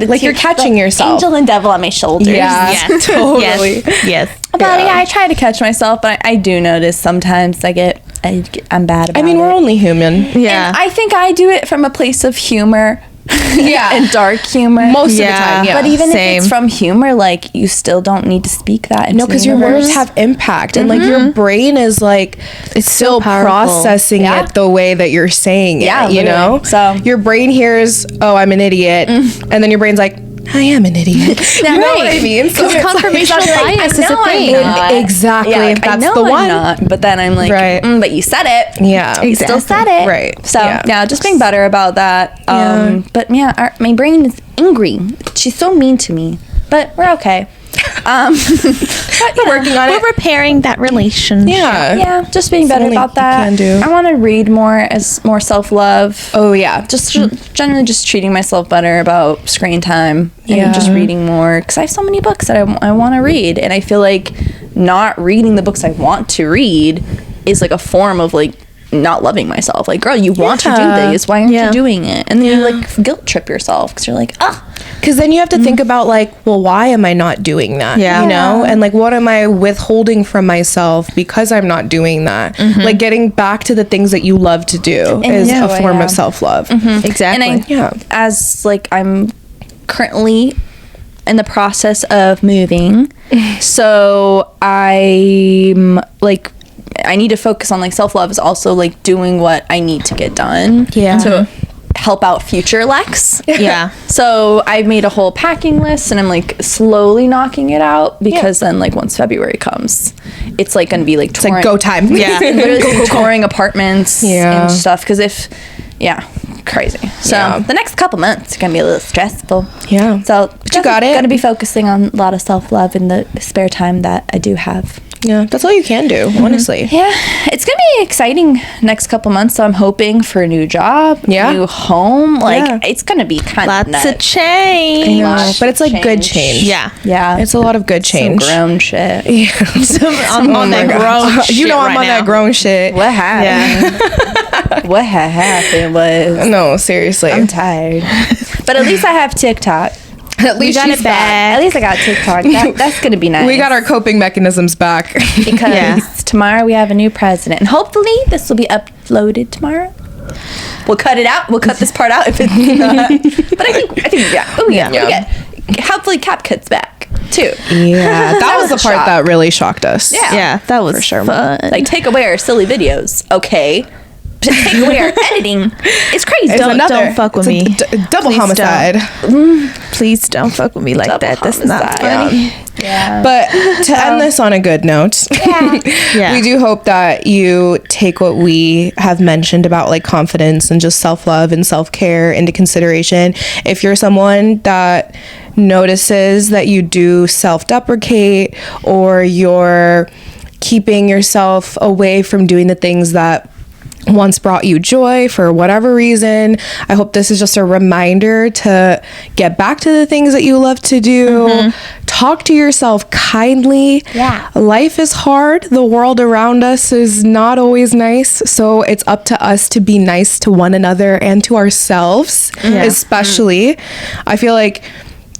[SPEAKER 2] Like you're catching yourself.
[SPEAKER 3] Angel and devil on my shoulders.
[SPEAKER 2] Yeah, totally.
[SPEAKER 1] Yes.
[SPEAKER 3] But I try to catch myself, but I do notice sometimes I'm bad about it.
[SPEAKER 2] I mean, we're only human.
[SPEAKER 1] Yeah.
[SPEAKER 3] And I think I do it from a place of humor. And dark humor.
[SPEAKER 2] Most of the time,
[SPEAKER 3] But even if it's from humor, like, you still don't need to speak that.
[SPEAKER 2] No, because your words have impact. And, like, your brain is, like, it's still processing it the way that you're saying it, you know?
[SPEAKER 3] So
[SPEAKER 2] your brain hears, oh, I'm an idiot. And then your brain's like, I am an idiot.
[SPEAKER 1] You know what I mean? So confirmational bias is a thing.
[SPEAKER 2] Exactly.
[SPEAKER 3] Yeah, like,
[SPEAKER 2] that's
[SPEAKER 3] I know
[SPEAKER 2] the
[SPEAKER 3] I'm
[SPEAKER 2] one.
[SPEAKER 3] not, but then I'm like, but you said it.
[SPEAKER 2] Yeah.
[SPEAKER 3] You still said it.
[SPEAKER 2] Right.
[SPEAKER 3] So, just being better about that. But my brain is angry. She's so mean to me. But we're okay.
[SPEAKER 2] We're working on it.
[SPEAKER 1] We're repairing that relationship.
[SPEAKER 3] Yeah, just being better about that.
[SPEAKER 2] Can do.
[SPEAKER 3] I want to read more as more self-love.
[SPEAKER 2] Oh, yeah.
[SPEAKER 3] Just generally just treating myself better about screen time and just reading more, because I have so many books that I want to read, and I feel like not reading the books I want to read is like a form of like not loving myself. Like, girl, you want to do this, why aren't you doing it? And then you like guilt trip yourself because you're like,
[SPEAKER 2] because then you have to think about like, well, why am I not doing that? You know, and like, what am I withholding from myself because I'm not doing that? Like, getting back to the things that you love to do is a form of self-love.
[SPEAKER 1] Exactly.
[SPEAKER 3] And as like, I'm currently in the process of moving, so I'm like, I need to focus on like self-love is also like doing what I need to get done to help out future Lex. So I've made a whole packing list, and I'm like slowly knocking it out, because then like once February comes, it's like gonna be like touring.
[SPEAKER 2] It's like go time.
[SPEAKER 3] Literally touring apartments and stuff, because crazy. So the next couple months are gonna be a little stressful. So
[SPEAKER 2] but you got it.
[SPEAKER 3] Gonna be focusing on a lot of self-love in the spare time that I do have.
[SPEAKER 2] Yeah, that's all you can do, honestly.
[SPEAKER 3] Yeah, it's gonna be exciting next couple months. So I'm hoping for a new job, new home. Like it's gonna be kind of
[SPEAKER 1] lots of change.
[SPEAKER 2] But it's like good change.
[SPEAKER 3] Yeah,
[SPEAKER 2] it's a lot of good change.
[SPEAKER 3] Some grown shit.
[SPEAKER 1] I'm on that grown shit.
[SPEAKER 2] You know, I'm on that grown shit.
[SPEAKER 3] What happened? What happened was
[SPEAKER 2] no, seriously.
[SPEAKER 3] I'm tired, but at least I have TikTok.
[SPEAKER 2] At least she's back.
[SPEAKER 3] At least I got TikTok. That's gonna be nice.
[SPEAKER 2] We got our coping mechanisms back
[SPEAKER 3] because tomorrow we have a new president, and hopefully this will be uploaded tomorrow. We'll cut it out. We'll cut this part out if it's not. But I think we get. Hopefully CapCut's back too.
[SPEAKER 2] Yeah, that was the part that really shocked us.
[SPEAKER 1] Yeah, that was
[SPEAKER 2] for sure
[SPEAKER 1] fun.
[SPEAKER 3] Like, take away our silly videos, okay? Take away our editing. It's crazy.
[SPEAKER 1] Don't fuck with me.
[SPEAKER 2] Double homicide.
[SPEAKER 1] Please don't fuck with me like
[SPEAKER 3] Double
[SPEAKER 1] that. That's not funny.
[SPEAKER 3] Yeah.
[SPEAKER 2] But to end this on a good note, we do hope that you take what we have mentioned about like confidence and just self-love and self-care into consideration. If you're someone that notices that you do self-deprecate, or you're keeping yourself away from doing the things that once brought you joy for whatever reason, I hope this is just a reminder to get back to the things that you love to do. Talk to yourself kindly. Life is hard. The world around us is not always nice, so it's up to us to be nice to one another and to ourselves, especially. I feel like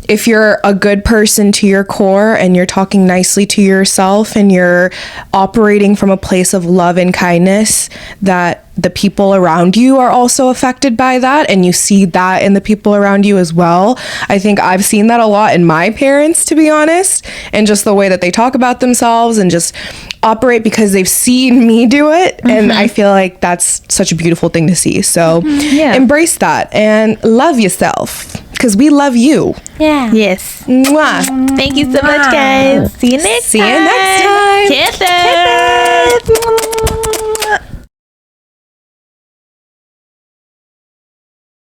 [SPEAKER 2] if you're a good person to your core and you're talking nicely to yourself and you're operating from a place of love and kindness, that the people around you are also affected by that, and you see that in the people around you as well. I think I've seen that a lot in my parents, to be honest, and just the way that they talk about themselves and just operate because they've seen me do it. And I feel like that's such a beautiful thing to see. So embrace that and love yourself, because we love you.
[SPEAKER 1] Yes.
[SPEAKER 2] Mwah.
[SPEAKER 1] Thank you so much, guys. See you next time.
[SPEAKER 2] See you next time.
[SPEAKER 1] Kisses.